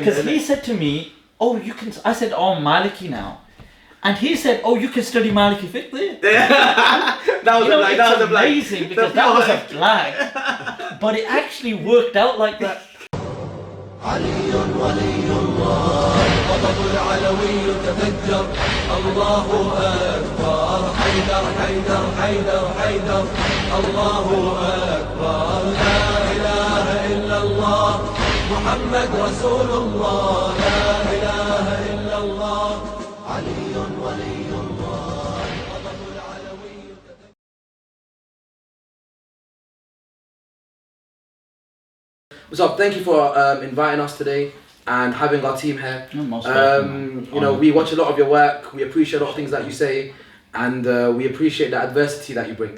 Because he said to me, oh, you can, I said, oh, I'm Maliki now. And he said, oh, you can study Maliki Fiqh there. That was a blag. That was a blag. Amazing, because that was a flag. But it actually worked out like that. علي ولي الله غضب العلوي تفجر الله أكبر حيدر حيدر حيدر حيدر الله أكبر لا إله إلا الله محمد رسول الله لا إله إلا الله علي ولي الله غضب العلوي تفجر. What's up? Thank you for inviting us today and having our team here. Most welcome, you know, we watch a lot of your work. We appreciate a lot of things that you say, and we appreciate the adversity that you bring.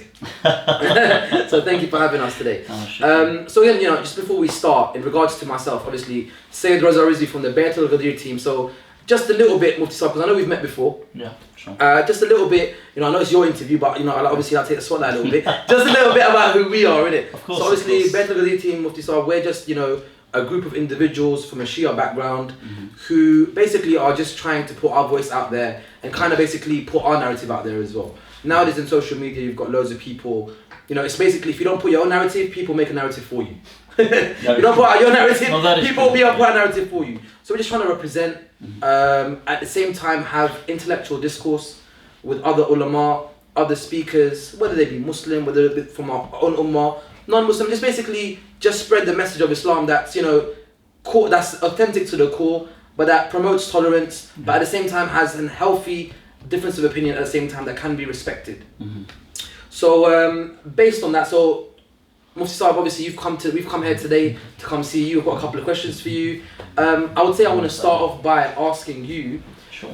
So thank you for having us today. So again, you know, just before we start, in regards to myself, obviously, Sayyid Raza Rizvi from the Bayat Ghadeer team. So just a little bit, Mufti Sahib, because I know we've met before. Yeah, sure. Just a little bit, you know, I know it's your interview, but you know, obviously I'll take the spotlight a little bit. Just a little bit about who we are, innit? Of course. So obviously, Bayat Ghadeer team, Mufti Sahib, we're just, you know, a group of individuals from a Shia background who basically are just trying to put our voice out there and kind of basically put our narrative out there as well. Nowadays in social media, you've got loads of people, you know, it's basically if you don't put your own narrative, people make a narrative for you. You don't put out your narrative, people will be able to put a narrative for you. So we're just trying to represent, at the same time have intellectual discourse with other ulama, other speakers, whether they be Muslim, whether they be from our own ummah, non-Muslim, just spread the message of Islam that's, you know, core, that's authentic to the core, but that promotes tolerance, but at the same time has a healthy difference of opinion at the same time that can be respected. So based on that, so Mufti Sahib, obviously we've come here today to come see you. I've got a couple of questions for you. I would say I want to start off by asking you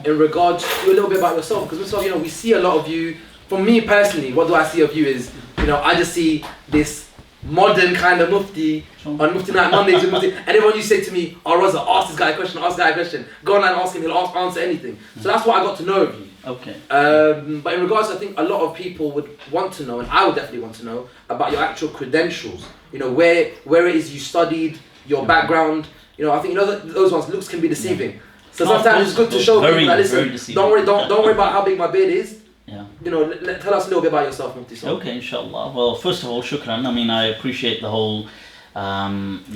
in regards to a little bit about yourself, because Mufti Sahib, you know, we see a lot of you. For me personally, what do I see of you is, you know, I just see this modern kind of Mufti on Mufti Night Mondays with Mufti, and everyone you say to me, oh Raza, ask this guy a question, go on and ask him, he'll answer anything. So that's what I got to know of you. Okay. But in regards, I think a lot of people would want to know, and I would definitely want to know, about your actual credentials. You know, where it is you studied, your background. You know, I think, you know, those ones, looks can be deceiving. So sometimes it's good to show people that, listen, don't worry about how big my beard is. Yeah. You know, tell us a little bit about yourself, Mufti Sahib. Okay, inshallah. Well, first of all, shukran. I mean, I appreciate the whole,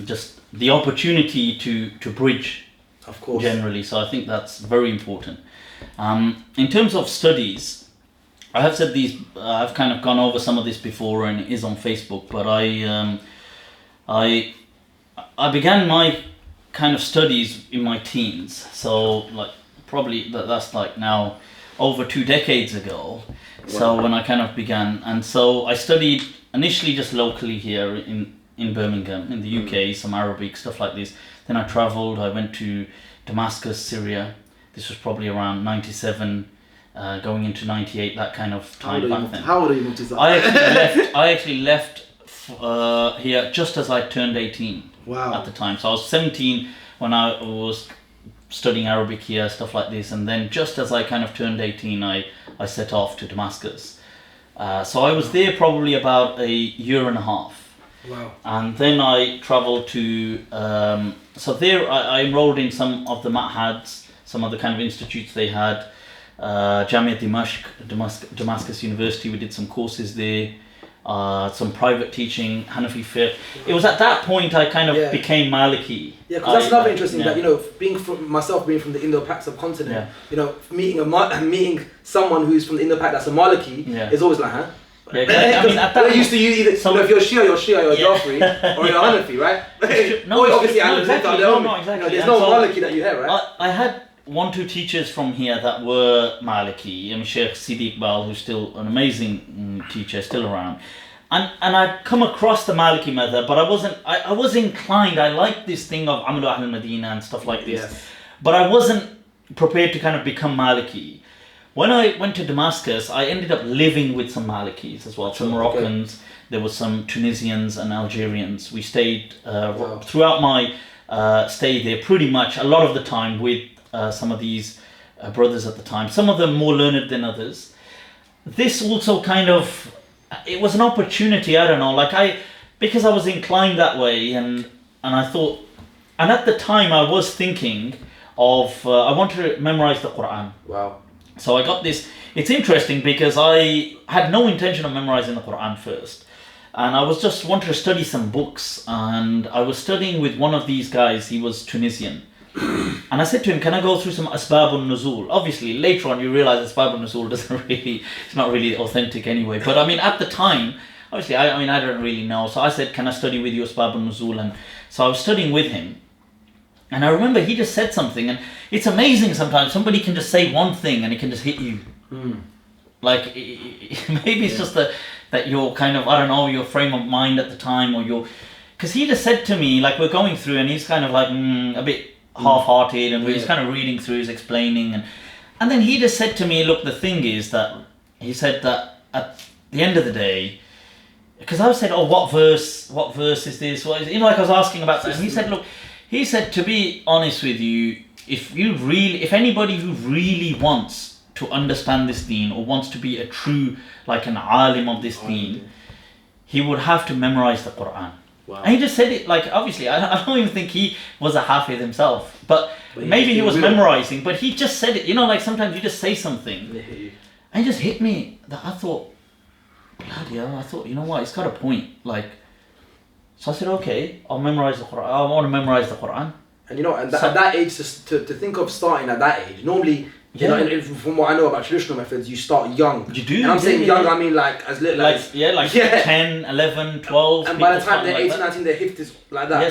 just the opportunity to bridge, of course, generally. So I think that's very important. In terms of studies, I have said these. I've kind of gone over some of this before, and it is on Facebook. But I began my kind of studies in my teens. So like probably that's like now over 2 decades ago. Wow. So when I kind of began, and so I studied initially just locally here in Birmingham, in the UK, some Arabic, stuff like this. Then I travelled, I went to Damascus, Syria. This was probably around 97, going into 98, that kind of time back then. How old are you, Mufti Sahib? I actually left here just as I turned 18. Wow. At the time. So I was 17 when I was studying Arabic here, stuff like this, and then just as I kind of turned 18, I set off to Damascus. So I was there probably about a year and a half. Wow. And then I travelled to, so there I enrolled in some of the ma'hads, some of the kind of institutes they had, Jamia Damascus University, we did some courses there. Some private teaching, Hanafi Fiqh. It was at that point I kind of became Maliki. Yeah, because that's another interesting that, you know, being from the Indo-Pak subcontinent, you know, meeting someone who's from the Indo-Pak that's a Maliki is always like, huh? Yeah, I mean, at that we're used to you either, so, you know, if you're Shia, you're Jafri, or you're Hanafi, right? No, obviously, exactly. There's no Maliki that you have, right? I had 1-2 teachers from here that were Maliki. I mean, Sheikh Sidi Iqbal, who's still an amazing teacher, still around. And I'd come across the Maliki method, but I was inclined, I liked this thing of Amalu Ahl al-Madina and stuff like this. Yes. But I wasn't prepared to kind of become Maliki. When I went to Damascus, I ended up living with some Malikis as well, some Moroccans, there were some Tunisians and Algerians. We stayed throughout my stay there pretty much a lot of the time with some of these brothers at the time, some of them more learned than others. This also kind of, it was an opportunity, I don't know, because I was inclined that way, and I thought, And at the time I was thinking of, I wanted to memorize the Quran. Wow. So I got this, it's interesting because I had no intention of memorizing the Quran first. And I was just wanted to study some books, and I was studying with one of these guys. He was Tunisian, and I said to him, "Can I go through some Asbab al-Nuzul?" Obviously, later on you realize Asbab al-Nuzul it's not really authentic anyway. But I mean, at the time, obviously, I don't really know. So I said, "Can I study with you Asbab al-Nuzul?" And so I was studying with him, and I remember he just said something, and it's amazing sometimes somebody can just say one thing and it can just hit you. Like maybe it's just that you're kind of, I don't know, your frame of mind at the time, or your, because he just said to me, like, we're going through and he's kind of like a bit half-hearted, and he's kind of reading through, he's explaining, and then he just said to me, look, the thing is that, he said that at the end of the day, because I said, oh, what verse is this, what is it? You know, like I was asking about that, and he said, look, he said, to be honest with you, if anybody who really wants to understand this deen, or wants to be a true, like an alim of this deen, he would have to memorize the Quran. Wow. And he just said it, like, obviously, I don't even think he was a hafiz himself, but maybe he was memorizing, but he just said it, you know, like sometimes you just say something, and it just hit me, that I thought, bloody hell, you know what, it's got a point, like, so I said, okay, I'll memorize the Quran, I want to memorize the Quran. And you know, and at that age, to think of starting at that age, normally, you know, from what I know about traditional methods, you start young. You do. And I'm saying young, I mean like as little as... 10, 11, 12. And by the time they're 18, 19, their hip is like that. Yeah,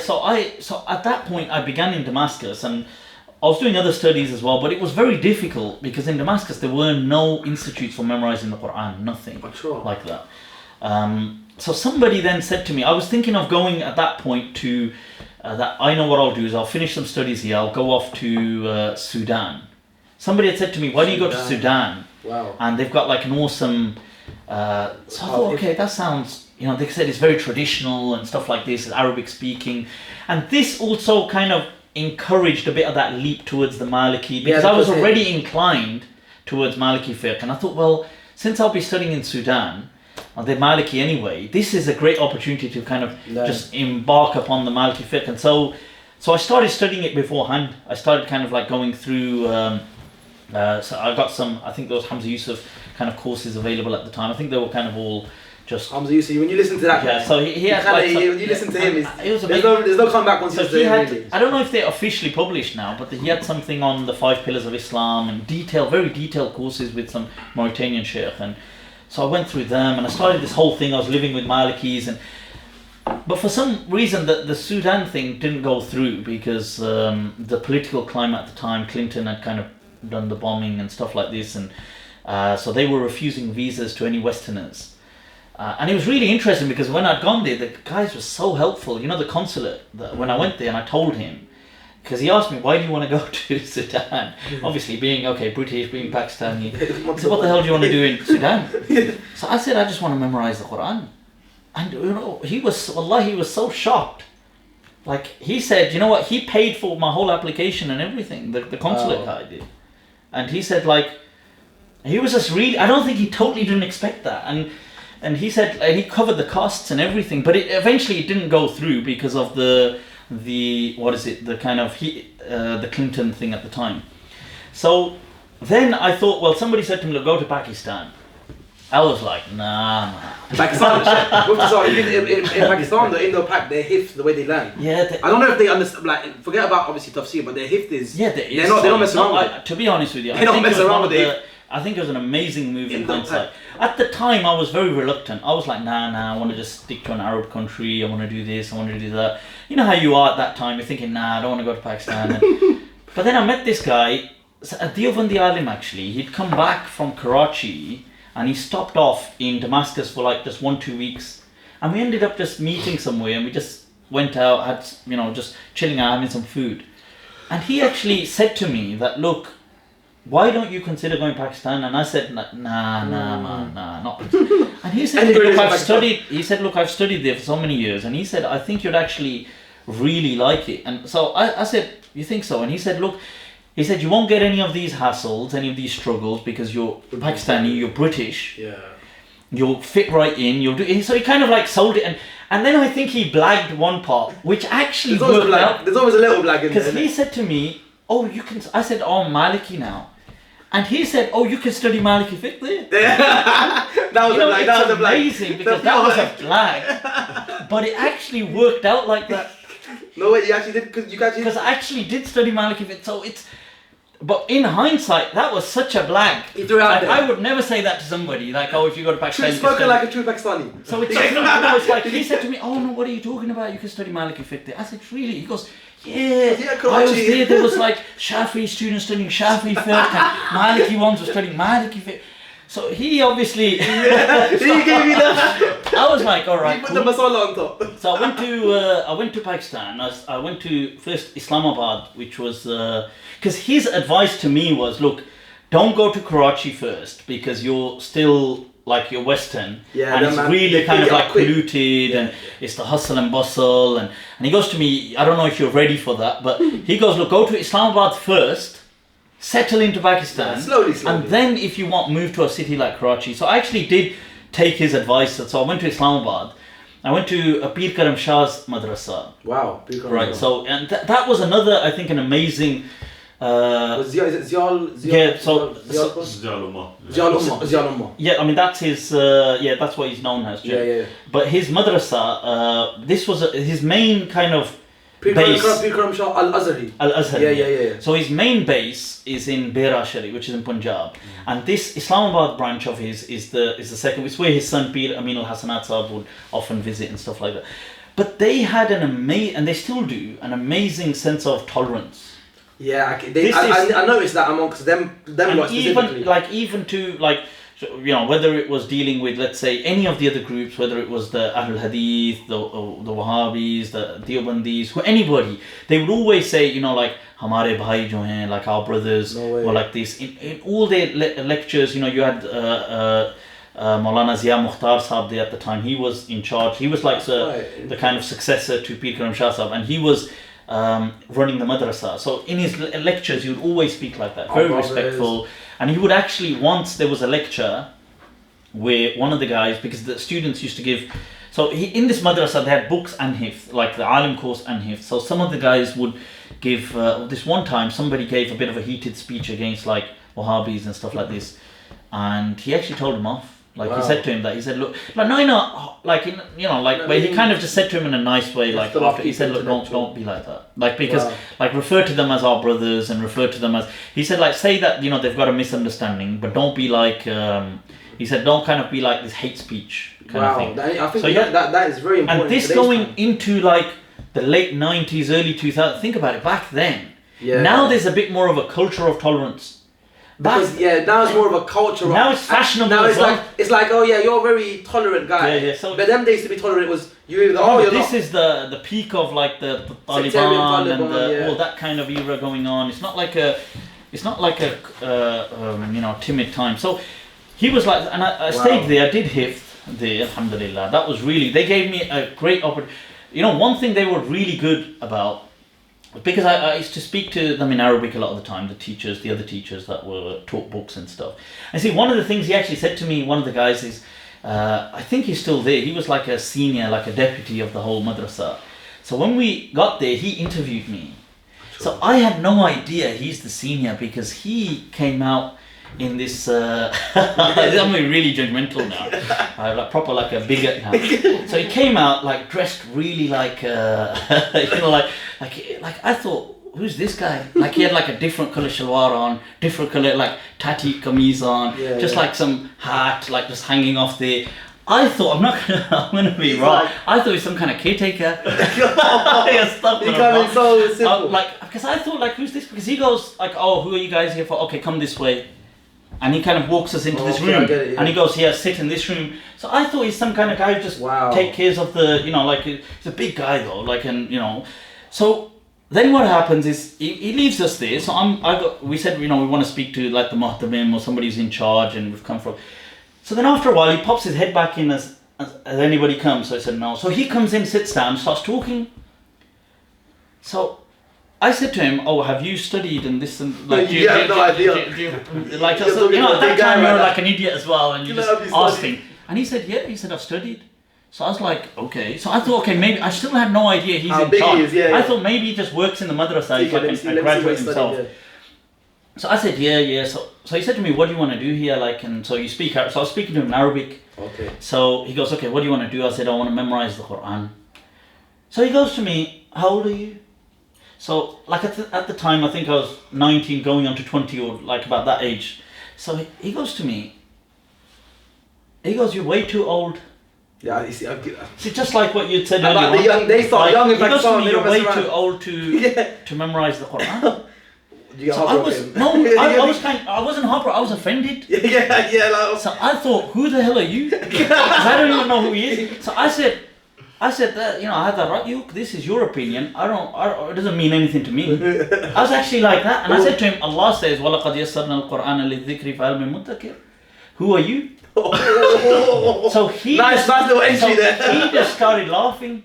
so at that point I began in Damascus, and I was doing other studies as well, but it was very difficult because in Damascus there were no institutes for memorizing the Quran, nothing like that. So somebody then said to me, I was thinking of going at that point to, that I know what I'll do is I'll finish some studies here, I'll go off to Sudan. Somebody had said to me, why don't you go to Sudan? Wow. And they've got like an awesome, so I thought, okay, that sounds, you know, they said it's very traditional and stuff like this, Arabic speaking. And this also kind of encouraged a bit of that leap towards the Maliki, because I was already inclined towards Maliki Fiqh. And I thought, well, since I'll be studying in Sudan, they're Maliki anyway, this is a great opportunity to kind of just embark upon the Maliki Fiqh. And so I started studying it beforehand. I started kind of like going through, so I got some, I think there was Hamza Yusuf kind of courses available at the time. I think they were kind of all just... Hamza Yusuf, when you listen to that, yeah, so he had like... when you listen to him, there's there's no comeback once he had, really. I don't know if they're officially published now, but he had something on the 5 pillars of Islam and very detailed courses with some Mauritanian sheikh. And so I went through them and I started this whole thing. I was living with Malikis, but for some reason the Sudan thing didn't go through because the political climate at the time, Clinton had kind of done the bombing and stuff like this, and so they were refusing visas to any Westerners. And it was really interesting because when I'd gone there, the guys were so helpful. You know, the consulate, when I went there and I told him, because he asked me, why do you want to go to Sudan? Obviously being, British, being Pakistani. He said, what the hell do you want to do in Sudan? So I said, I just want to memorize the Quran. And you know, he was so shocked. Like, he said, you know what, he paid for my whole application and everything, the consulate guy did. And he said, like, he was just really, I don't think he totally didn't expect that. And he said, he covered the costs and everything, but eventually it didn't go through because of the Clinton thing at the time. So then I thought, well, somebody said to me, look, go to Pakistan. I was like, nah. Pakistan, in Pakistan, the Indo-Pak, their hifz, the way they learn. Yeah. I don't know if they understand, like, forget about obviously tafsir, but their hifz is... Yeah, they don't mess around with it. To be honest with you, they don't mess around with it. I think it was an amazing move in hindsight. At the time, I was very reluctant. I was like, nah, I want to just stick to an Arab country. I want to do this, I want to do that. You know how you are at that time. You're thinking, nah, I don't want to go to Pakistan. But then I met this guy, a Deobandi alim actually. He'd come back from Karachi and he stopped off in Damascus for like just 1-2 weeks. And we ended up just meeting somewhere and we just went out, had, just chilling out, having some food. And he actually said to me that, look, why don't you consider going to Pakistan? And I said, nah, man, not. And he said, look, I've studied there for so many years. And he said, I think you'd actually really like it. And so I said, you think so? And he said, look, you won't get any of these hassles, any of these struggles because you're Pakistani, you're British. Yeah. you'll fit right in, you'll do. So he kind of like sold it, and then I think he blagged one part, which actually worked out. There's always a little blag in there. Because he said to me, "Oh, you can." I said, "Oh, I'm Maliki now," and he said, "Oh, you can study Maliki Fiqh there." That was a blag. That was a blag. Amazing, because that was a blag, but it actually worked out like that. No way, you actually did, Because I actually did study Maliki Fiqh, so it's. But in hindsight, that was such a blag. He threw it out there. I would never say that to somebody. Like, oh, if you go to Pakistan, True spoken like a true Pakistani. So it's like he said to me, "Oh no, what are you talking about? You can study Maliki Fiqh there." I said, "Really?" He goes, "Yeah, Karachi. I was there. There was like Shafi students studying Shafi Fiqh, and Maliki ones were studying Maliki Fiqh." So he obviously. He gave me that. I was like, all right. He put the masala on top. So I went to Pakistan. I went to first Islamabad, which was because his advice to me was, look, don't go to Karachi first because you're still like you're Western, Yeah, and it's man, really they kind of get like quick. polluted, and it's the hustle and bustle, and he goes to me, I don't know if you're ready for that, but he goes, look, go to Islamabad first. Settle into Pakistan, slowly. and then if you want, move to a city like Karachi. So I actually did take his advice. So I went to Islamabad. I went to Pir Karam Shah's madrasa. Wow. Right. So and that was another, I think, an amazing. Is it Zial? Yeah. So Zial Ummah. yeah, I mean that's his. That's what he's known as. Yeah. But his madrasa, this was his main kind of. Pir Karam Shah Al-Azhari. Al-Azhar. Yeah. So his main base is in Bera Sharif, which is in Punjab, and this Islamabad branch of his is the second. It's where his son Pir Amin al-Hasanat Sahib would often visit and stuff like that. But they had an amazing, and they still do, an amazing sense of tolerance. Yeah, I noticed that amongst them lot specifically. Even to whether it was dealing with, let's say, any of the other groups, whether it was the Ahlul Hadith, the Wahhabis, the Deobandis, anybody, they would always say, like, Hamare bhai jo hain, like our brothers, or like this. In all their lectures, you had Maulana Zia Mukhtar Sahib there at the time. He was in charge. He was like the kind of successor to Pir Karam Shah Sahib, and he was running the madrasa. So in his lectures, he would always speak like that, very respectful. And he would actually, once there was a lecture where one of the guys, because the students used to give, so in this madrasa they had books and hifz, like the alim course and hifz. So some of the guys would give, this one time somebody gave a bit of a heated speech against like Wahhabis and stuff like this. And he actually told him off. Like he said to him that, he said, look, but he kind of just said to him in a nice way, like after he said, look, don't be like that, like because like refer to them as our brothers and refer to them as, he said, like say that they've got a misunderstanding, but don't be like he said, don't kind of be like this hate speech kind of thing. I think that is very important. And this going into like the late 90s, early 2000s, think about it, back then. Now there's a bit more of a culture of tolerance. Because now it's more of a culture. Now it's fashionable. Now it's like oh yeah, you're a very tolerant guy. Yeah. So but them days to be tolerant was you're this not. is the peak of like the Taliban and all that kind of era going on. It's not like a timid time. So he was like, and I stayed there. I did hifz there. Alhamdulillah. That was really, they gave me a great opportunity. One thing they were really good about. Because I used to speak to them in Arabic a lot of the time, the other teachers that were taught books and stuff. And see, one of the things he actually said to me, one of the guys is, I think he's still there, he was like a senior, like a deputy of the whole madrasa. So when we got there, he interviewed me. So I had no idea he's the senior because he came out in this, I'm really judgmental now, like proper like a bigot now. So he came out like dressed really like, like I thought, who's this guy? Like he had like a different colour shalwar on, different colour like tatty kameez on, like some hat like just hanging off there. I thought, I'm gonna be wrong. I thought he was some kind of caretaker. Becoming so simple. Because I thought like, who's this? Because he goes like, oh, who are you guys here for? Okay, come this way. And he kind of walks us into this room, and he goes, "Here, sit in this room." So I thought he's some kind of guy who just take care of the, like he's a big guy though, like So then what happens is he leaves us there. So we said we want to speak to like the Muhtamim or somebody who's in charge, and we've come from. So then after a while he pops his head back in as anybody comes. So I said no. So he comes in, sits down, starts talking. So I said to him, "Oh, have you studied and this and like?" You have no idea. Like at that time you were like an idiot as well, and you just asked him. And he said, yeah. He said, I've studied. So I was like, okay. So I thought, okay, maybe I still had no idea he's How in big he charge. is, yeah, I yeah. thought maybe he just works in the madrasa. He's like a graduate himself. So I said, yeah. So he said to me, what do you want to do here? Like, and so you speak Arabic. So I was speaking to him in Arabic. Okay. So he goes, okay, what do you want to do? I said, I want to memorize the Quran. So he goes to me, how old are you? So like at the time, I think I was 19 going on to 20 or like about that age. So he goes to me, he goes, you're way too old. Yeah, you see, See, just like what you'd said about earlier. the young, they start Like, young in he goes to Pakistan, me, they you're don't way mess too around. old to memorize the Quran. You get So I wasn't heartbroken, I was offended. Yeah, like, So I thought, who the hell are you? Because I don't even know who he is. So I said that, I had that right. This is your opinion. It doesn't mean anything to me. I was actually like that, and I said to him, Allah says, وَلَقَدْ يَسَّرْنَا الْقُرْآنَ لِلذِّكْرِ فَهَلْ مِن مُدَّكِرٍ. Who are you? So he nice little entry there. He just started laughing.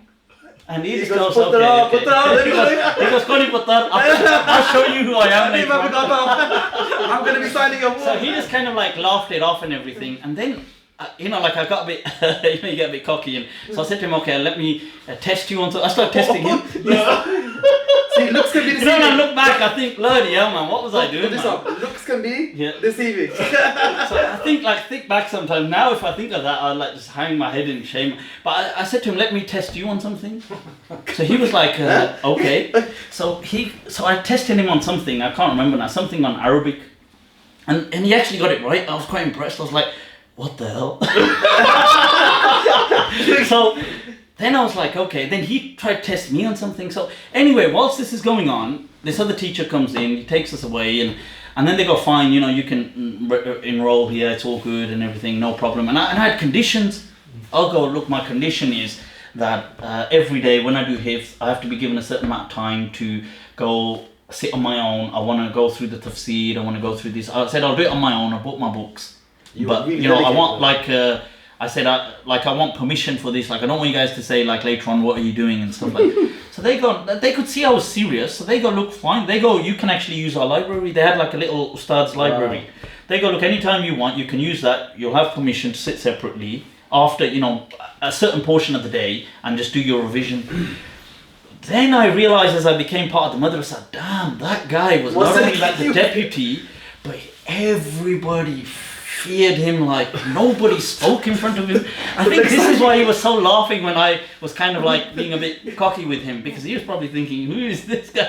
And he just goes, "Putra, okay. putra." He goes, Koni Putar, I'll show you who I am later on. I'm going to be signing a So he just kind of like laughed it off and everything. And then, like I got a bit, you get a bit cocky. And so I said to him, okay, let me test you on something. I started testing him. See, looks can be deceiving. When I look back, I think, bloody hell, man, what was I doing, man? Looks can be Yeah. deceiving. So I think back sometimes. Now if I think of that, I'd like just hang my head in shame. But I said to him, let me test you on something. So he was like, okay. So I tested him on something, I can't remember now, something on Arabic. And he actually got it right. I was quite impressed. I was like, what the hell? So then I was like, okay. Then he tried to test me on something. So anyway, whilst this is going on, this other teacher comes in, he takes us away, and then they go, fine, you can enroll here, it's all good and everything, no problem. And I had conditions. I'll go, look, my condition is that every day when I do hifz, I have to be given a certain amount of time to go sit on my own. I want to go through the tafsir, I want to go through this. I said, I'll do it on my own, I bought my books. But, I want I said, I want permission for this. Like, I don't want you guys to say, like, later on, what are you doing and stuff like that. So they could see I was serious. So they go, look, fine. They go, you can actually use our library. They had like a little Ustad's library. Wow. They go, look, anytime you want, you can use that. You'll have permission to sit separately after, a certain portion of the day and just do your revision. Then I realized as I became part of the madrasa, damn, that guy was not only like the deputy, but everybody feared him, like nobody spoke in front of him. I think this is why he was so laughing when I was kind of like being a bit cocky with him, because he was probably thinking, who is this guy?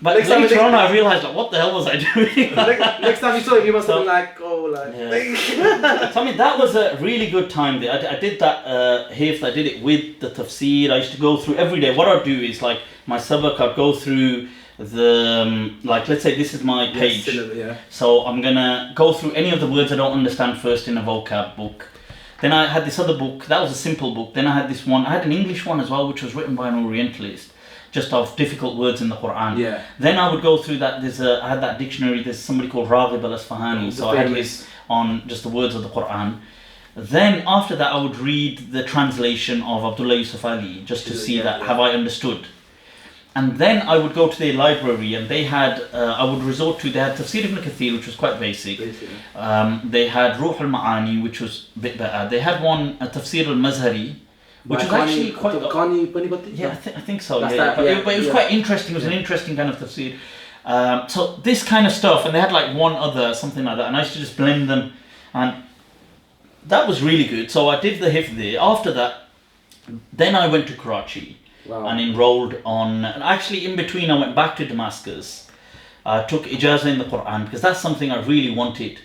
But later on I realised, like, what the hell was I doing? Next time you saw him, you must have been like, oh, like... Yeah. So I mean, that was a really good time there. I did that hifz, I did it with the tafsir. I used to go through every day. What I'd do is, like, my sabak, I'd go through the, like, let's say this is my page. Yeah. So I'm gonna go through any of the words I don't understand first in a vocab book. Then I had this other book, that was a simple book. Then I had this one, I had an English one as well, which was written by an Orientalist, just of difficult words in the Quran. Yeah. Then I would go through that, I had that dictionary, there's somebody called Raghib al-Asfahani, so I had his on just the words of the Quran. Then after that I would read the translation of Abdullah Yusuf Ali, just to see that, have I understood? And then I would go to their library, and they had, I would resort to, they had Tafsir ibn Kathir, which was quite basic. They had Ruh al-Ma'ani, which was a bit better. They had one, Tafsir al-Mazhari, which was actually quite... Yeah, I think so. Yeah. But it was quite interesting. It was an interesting kind of tafsir. So this kind of stuff, and they had like one other, something like that, and I used to just blend them, and that was really good. So I did the hifz there. After that, then I went to Karachi. Wow. And enrolled on, and actually in between I went back to Damascus. I took ijazah in the Quran because that's something I really wanted.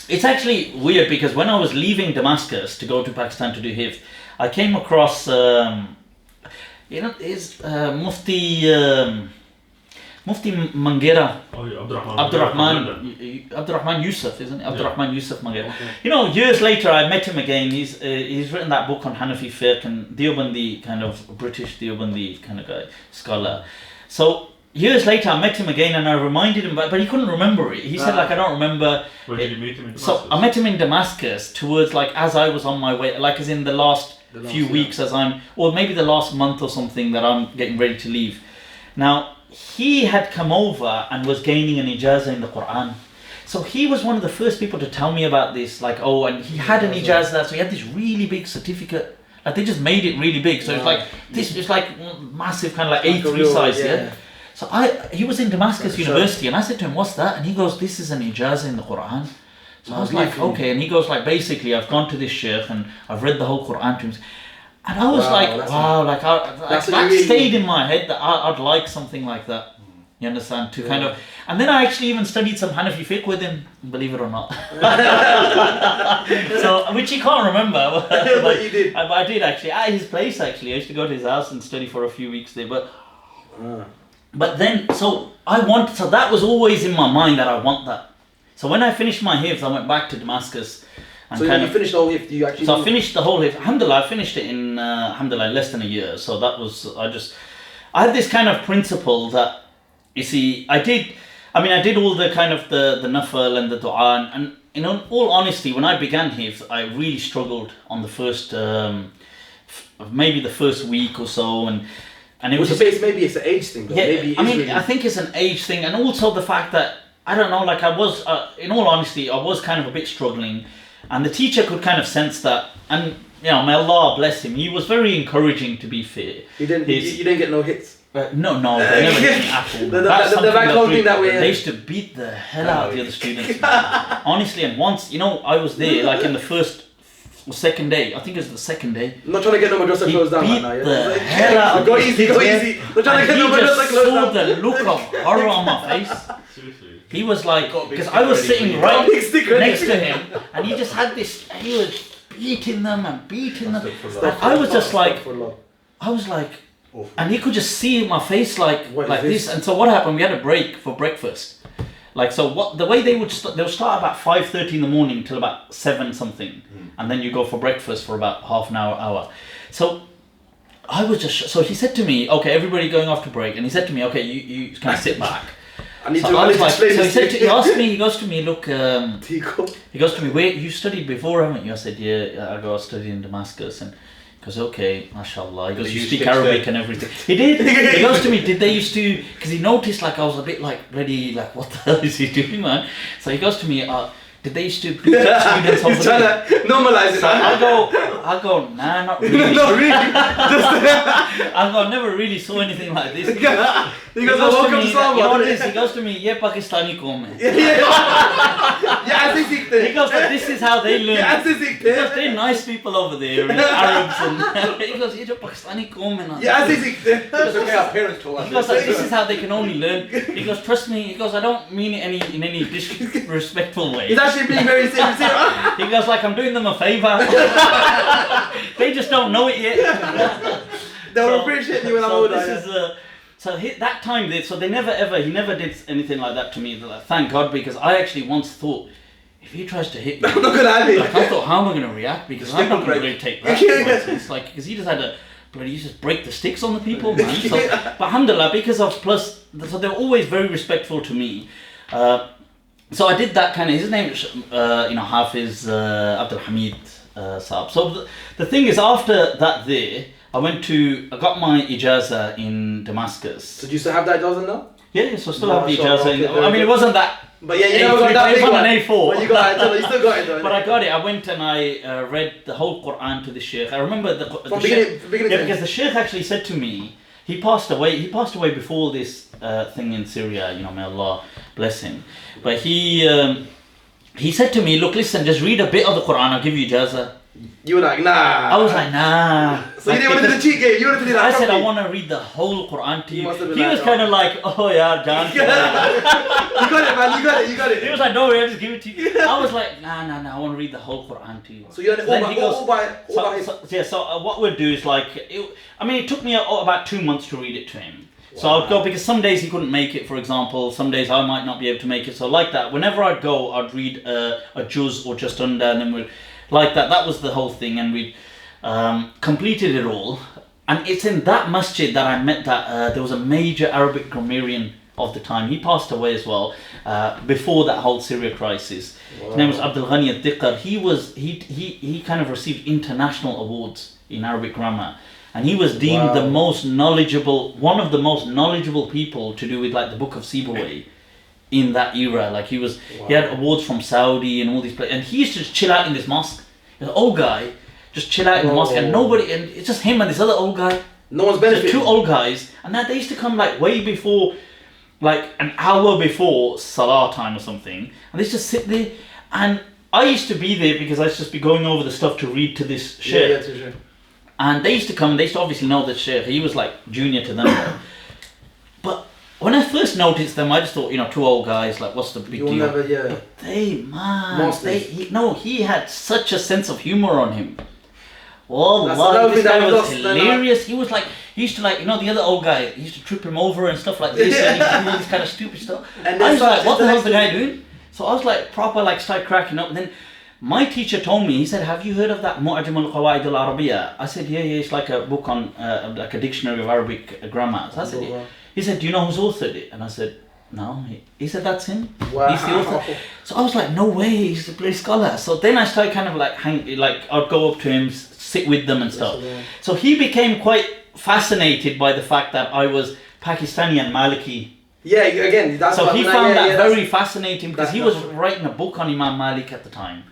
It's actually weird because when I was leaving Damascus to go to Pakistan to do hifz, I came across, Mufti Mangera, Abdurrahman Yusuf, isn't it? Abdurrahman Yusuf Mangera. Okay. Years later I met him again. He's written that book on Hanafi Fiqh, and Deobandi, kind of British Deobandi kind of guy, scholar. So years later I met him again, and I reminded him, but he couldn't remember it. He said, like, I don't remember. Where did you meet him in Damascus? So I met him in Damascus towards, like, as I was on my way, like as in the last few weeks or maybe the last month or something that I'm getting ready to leave. Now, he had come over and was gaining an ijazah in the Quran. So he was one of the first people to tell me about this, like, oh, and he had an ijazah, so he had this really big certificate. Like they just made it really big, so it's like this, it's like massive, kind of like A3 size, yeah. So he was in Damascus University, and I said to him, "What's that?" And he goes, "This is an ijazah in the Quran." So I was like, "Okay," and he goes like, "Basically, I've gone to this sheikh and I've read the whole Quran to him." And I was that stayed in my head that I'd like something like that. You understand? To kind of, and then I actually even studied some Hanafi fiqh with him, believe it or not. So, which he can't remember. But you did. I did actually, at his place actually. I used to go to his house and study for a few weeks there. But then, so that was always in my mind that I want that. So when I finished my hifz, I went back to Damascus. And so you finished the whole hifz, you actually... So I finished the whole hifz. Alhamdulillah, I finished it in, less than a year. So that was, I had this kind of principle that, you see, I did all the kind of the nafal and the dua, and in all honesty, when I began hifz, I really struggled on the first, maybe the first week or so, and it was maybe it's an age thing, though. Yeah, maybe I think it's an age thing, and also the fact that, I don't know, like I was, in all honesty, I was kind of a bit struggling, and the teacher could kind of sense that, and you know, may Allah bless him, he was very encouraging, to be fair. You didn't get no hits? No, they never hit me at all. The back home thing that way. They used to beat the hell out of the other students. Honestly, and once, you know, I was there, like in the first or second day. I think it was the second day. I'm not trying to get no madrasa closed down right now. Beat the hell out of Go easy. Not trying to get no madrasa closed down. He just saw the look of horror on my face. Seriously. He was like, because I was sitting right next to him, and he just had this. He was beating them. I was just like, awful. And he could just see my face like this. And so what happened? We had a break for breakfast. Like, so the way they would they'll start about 5:30 in the morning till about 7 something, and then you go for breakfast for about half an hour. So I was just so he said to me, okay, everybody going off to break, and he said to me, okay, you can sit back. He goes to me, look, he goes to me, wait, you studied before, haven't you? I said, yeah, I studied in Damascus, and he goes, okay, mashallah. He goes, you speak Arabic and everything. He did. He goes to me, did they used to, because he noticed like I was a bit like ready, like what the hell is he doing, man? So he goes to me, did they used to beat students over there? Trying to normalize it. So I go, nah, not really. Not really. I never really saw anything like this. He goes, welcome to Islamabad. You know what it is? He goes to me, yeah, Pakistani qawm hai. He goes, this is how they learn. Because they're nice people over there, Arabs, and he goes, you're Pakistani qawm hai. That's okay, our parents told us. He goes, this is how they can only learn. He goes, trust me. He goes, I don't mean it in any disrespectful way. He's actually being very serious. He goes, like, I'm doing them a favour. They just don't know it yet. They'll appreciate you when I'm older. That time, he never did anything like that to me. Like, thank God, because I actually once thought, if he tries to hit me, I'm not gonna have it. Like, I thought, how am I going to react? Because I'm not going to really take that. It's like, because he just had to just break the sticks on the people, man. So, but alhamdulillah, because of so they were always very respectful to me. So I did that kind of, his name is, Hafiz Abdul Hamid Saab. So the thing is, after that I got my ijazah in Damascus. So do you still have that ijazah now? Yeah, so I still have the ijazah. I mean, it wasn't that. But yeah, you never got that big one. It was on an A4. But you still got it though. But I got it. I went and I read the whole Quran to the sheikh. I remember the sheikh. Yeah, because the sheikh actually said to me, he passed away. He passed away before this thing in Syria. May Allah bless him. But he said to me, look, listen, just read a bit of the Quran. I'll give you ijazah. You were like, nah. I was like, nah. So you didn't want to do the cheat game. You wanted to do that. I said, I want to read the whole Quran to you. He was like, kind of like, oh yeah, John. You got it, man. You got it. He was like, no worry, I'll just give it to you. I was like, nah, I want to read the whole Quran to you. So you had it So what we'd do is it took me about 2 months to read it to him. Wow. So I'd go, because some days he couldn't make it, for example. Some days I might not be able to make it. So like that, whenever I'd go, I'd read a juz or just under, and then we'd, like that. That was the whole thing, and we completed it all. And it's in that masjid that I met that there was a major Arabic grammarian of the time. He passed away as well before that whole Syria crisis. Wow. His name was Abdul Ghani al-Diqar. He kind of received international awards in Arabic grammar, and he was deemed one of the most knowledgeable people to do with like the Book of Sibawayh. in that era. Like he had awards from Saudi and all these places, and he used to just chill out in this mosque. An old guy, just chill out in the mosque, and nobody, and it's just him and this other old guy. No one's benefiting. Two old guys, and that they used to come like way before, like an hour before Salah time or something, and they used to sit there. And I used to be there because I used to just be going over the stuff to read to this sheikh. Yeah, sure. And they used to come, they used to obviously know the sheikh. He was like junior to them. But when I first noticed them, I just thought, two old guys, like what's the big deal? Never, But he had such a sense of humor on him. Oh, this guy was hilarious. He was like, he used to like, the other old guy, he used to trip him over and stuff like this, and he used to do all this kind of stupid stuff. And I was like, what the hell's the guy doing? So I was like, proper like, started cracking up. And then my teacher told me, he said, have you heard of that Mu'jam al-Qawaid al-Arabiya? I said, yeah, it's like a book on, like a dictionary of Arabic grammar. So I said, yeah. He said, do you know who's authored it? And I said, no. He said, that's him. Wow. He's the author. So I was like, no way, he's a bloody scholar. So then I started kind of like, I'd go up to him, sit with them and stuff. Yeah. So he became quite fascinated by the fact that I was Pakistani and Maliki. Yeah, again, that's so he found that very fascinating because he was writing a book on Imam Malik at the time.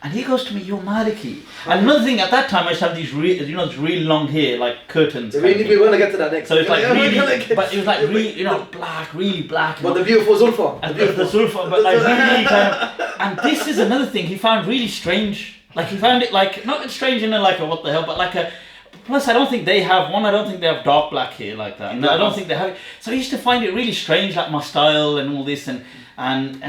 And he goes to me, you're Maliki. And another thing, at that time I used to have these this really long hair, like curtains. We want to get to that next. So it's like but it was like really, black, really black. But the beautiful Zulfa. The Zulfa, but like really kind of, and this is another thing he found really strange. Like he found it like, not strange in a like a what the hell, but like a, plus I don't think they have dark black hair like that. And I don't think they have it. So he used to find it really strange, like my style and all this, and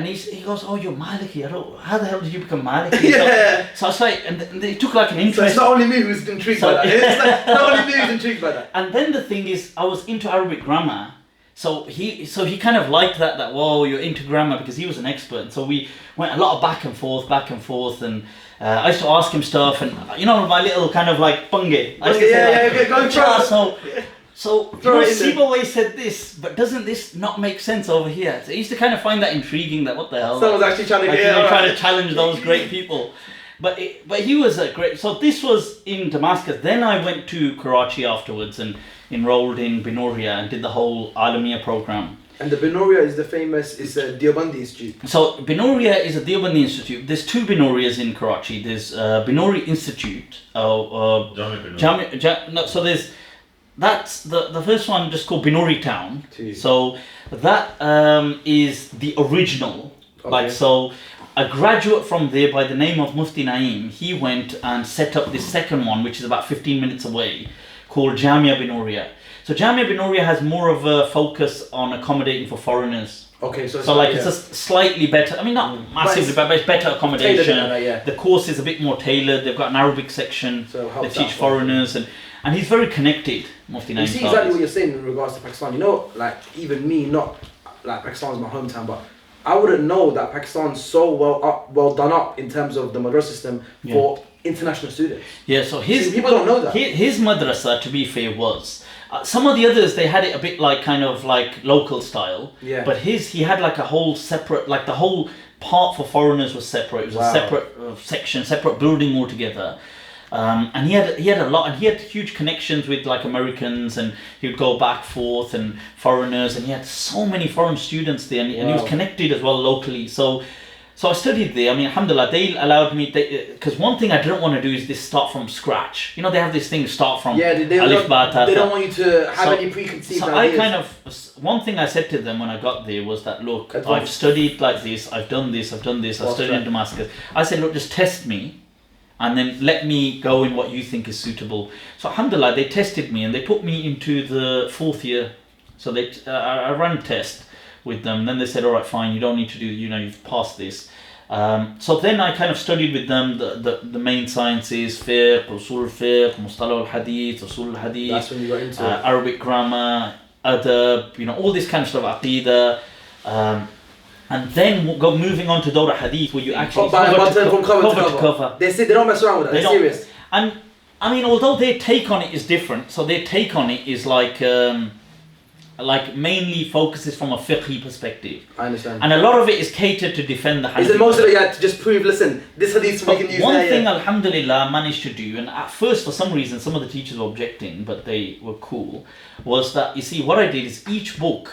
he goes, oh, you're Maliki. How the hell did you become Maliki? Yeah. So I was like, and they took like an interest. So it's not only me who's intrigued by that. It's like, not only me who's intrigued by that. And then the thing is, I was into Arabic grammar. So he kind of liked that whoa, you're into grammar, because he was an expert. And so we went a lot of back and forth, and I used to ask him stuff, and my little kind of like bunge. Go try. So Sibawayh said this, but doesn't this not make sense over here? So he used to kind of find that intriguing, that what the hell? Someone's actually trying to trying to challenge those great people. But he was a great. So this was in Damascus. Then I went to Karachi afterwards and enrolled in Binoria and did the whole Alamiya program. And the Binoria is the famous, is a Deobandi Institute. So Binoria is a Deobandi Institute. There's two Binorias in Karachi. There's Binori Institute. So there's, that's the first one just called Binori Town. So that is the original. Okay. Like, so a graduate from there by the name of Mufti Naeem, he went and set up this second one, which is about 15 minutes away, called Jamia Binoria. So Jamia Binoria has more of a focus on accommodating for foreigners. Okay, so it's a slightly better, not massively better, but it's better accommodation. The course is a bit more tailored. They've got an Arabic section. So they teach foreigners, and he's very connected, Mufti Naeem. You see exactly what you're saying in regards to Pakistan. Like even me, not like Pakistan's my hometown, but I wouldn't know that Pakistan's so well done up in terms of the madrasa system for international students. Yeah, so people don't know that. His madrasa, to be fair, was some of the others, they had it a bit like kind of like local style. Yeah. But he had like a whole separate, like the whole part for foreigners was separate. It was a separate section, separate building altogether. And he had a lot, and he had huge connections with like Americans, and he would go back forth and foreigners, and he had so many foreign students there, and he was connected as well locally. So I studied there. Alhamdulillah, they allowed me, because one thing I didn't want to do is this start from scratch. They have this thing start from Alif Ba Ta. They don't want you to have any preconceived ideas. One thing I said to them when I got there was that, look, I've studied like this, I've done this, I've studied in Damascus. I said, look, just test me, and then let me go in what you think is suitable. So alhamdulillah, they tested me and they put me into the 4th year. So I ran a test with them. Then they said, all right, fine, you don't need to do, you've passed this. So then I kind of studied with them the main sciences, fiqh, usul fiqh, mustalah al-hadith, usul al-hadith. That's when you got into Arabic grammar, adab, all this kind of stuff, aqidah. And then moving on to Dawra Hadith, where you actually cover to cover. They say they don't mess around with that. They're serious. And although their take on it is different, so their take on it is like mainly focuses from a fiqhi perspective. I understand. And a lot of it is catered to defend the hadith. Is it most of it to just prove, listen, this hadith we can use? One thing, alhamdulillah, I managed to do, and at first for some reason some of the teachers were objecting, but they were cool, was that, you see, what I did is each book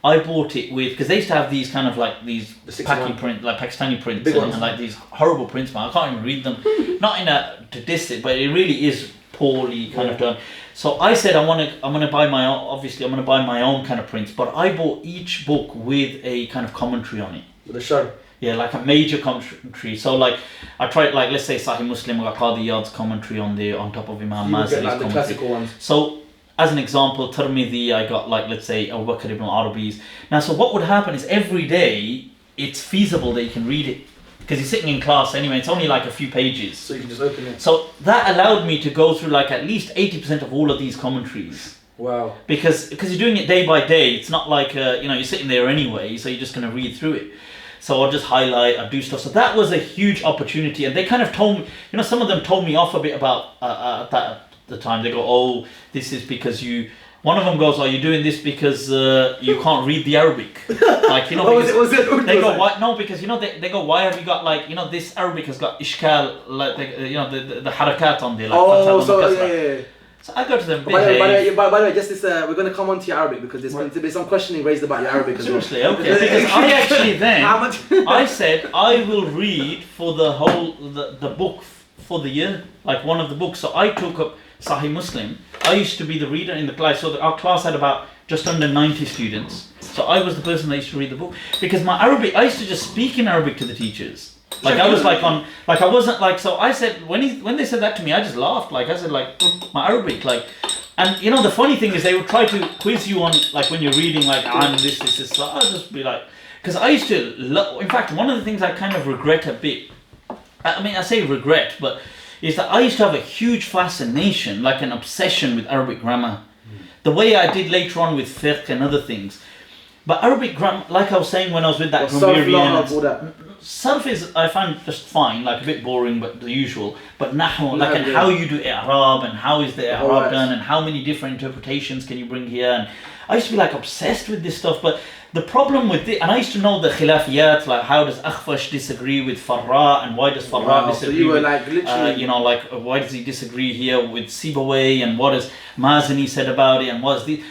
I bought it with, because they used to have these kind of like these The 6-in-1. packing print, like Pakistani prints, Big ones. and like these horrible prints, man. I can't even read them. Not in a to diss it, but it really is poorly kind of done. So I said I'm gonna buy my own. Obviously, I'm gonna buy my own kind of prints, but I bought each book with a kind of commentary on it. With a sharp. Yeah, like a major commentary. So like I tried, like let's say Sahih Muslim, I got Qadi Iyad's commentary on top of Imam You would Mazari's get like the commentary. classical ones. So as an example, Tirmidhi, I got like let's say Abu Bakr ibn Arabi's. Now, so what would happen is every day it's feasible that you can read it because you're sitting in class anyway. It's only like a few pages. So you can just open it. So that allowed me to go through like at least 80% of all of these commentaries. Wow. Because you're doing it day by day. It's not like you're sitting there anyway, so you're just going to read through it. So I'll just highlight, I'll do stuff. So that was a huge opportunity, and they kind of told me, some of them told me off a bit about that at the time. They go, oh, this is because one of them goes, oh, you're doing this because you can't read the Arabic. Like, Was it? they go, why? No, because they go, why have you got like, this Arabic has got ishkal, like the harakat on there. Like, Oh, so yeah. So I go to them. By the way, just this, we're going to come on to your Arabic because there's going to be some questioning raised about your Arabic as well. Seriously, okay. Because I actually then, How much? I said I will read for the whole, the book for the year, like one of the books. So I took up Sahih Muslim. I used to be the reader in the class. So our class had about just under 90 students. So I was the person that used to read the book. Because my Arabic, I used to just speak in Arabic to the teachers. Like I was like I wasn't like, so I said, when they said that to me, I just laughed. Like I said, like, my Arabic, like, and the funny thing is they would try to quiz you on, like when you're reading, like, I'm this. So I'll just be like, because I used to in fact, one of the things I kind of regret a bit, I mean, I say regret, but is that I used to have a huge fascination, like an obsession with Arabic grammar. The way I did later on with fiqh and other things. But Arabic grammar, like I was saying when I was with that grammarian, Sarf is, I find just fine, like a bit boring, but the usual. But Nahu, like, and how you do i'rab, and how is the i'rab done, and how many different interpretations can you bring here. And I used to be like obsessed with this stuff. But the problem with it, and I used to know the khilafiyat, like how does Akhfash disagree with Farra, and why does Farra disagree? So you were with, like literally, why does he disagree here with Sibawayh, and what has Mazani said about it, and what's the.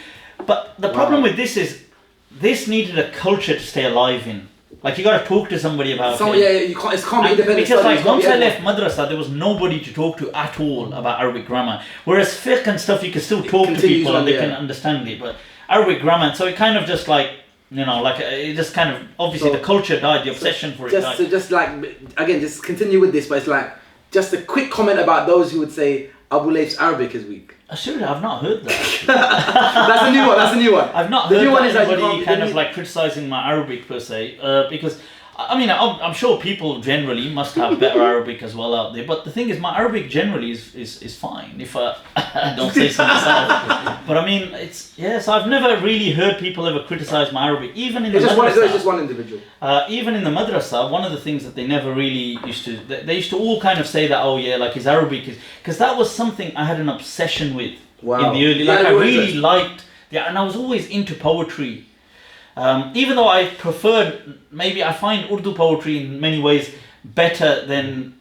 But the problem with this is, this needed a culture to stay alive in. Like, you got to talk to somebody about it. Yeah, you can't. It can't be independent. Because like once I left madrasa, there was nobody to talk to at all about Arabic grammar. Whereas fiqh and stuff, you can still talk to people and they can understand it. But Arabic grammar, so it kind of just like, it just kind of, obviously the culture died, the obsession for it died. So just like, again, just continue with this, but it's like, just a quick comment about those who would say Abu Layth's Arabic is weak. Seriously, I've not heard that. That's a new one. I've not heard anybody kind of like criticizing my Arabic per se, because I mean, I'm sure people generally must have better Arabic as well out there. But the thing is, my Arabic generally is fine if I don't say so myself. But I mean, so I've never really heard people ever criticize my Arabic, even in the madrasa. It's just one individual. Even in the madrasa, one of the things that they never really used to, they used to all kind of say that, oh yeah, like his Arabic is, because that was something I had an obsession with in the early, like I really liked, and I was always into poetry. Even though I preferred, maybe I find Urdu poetry in many ways better than,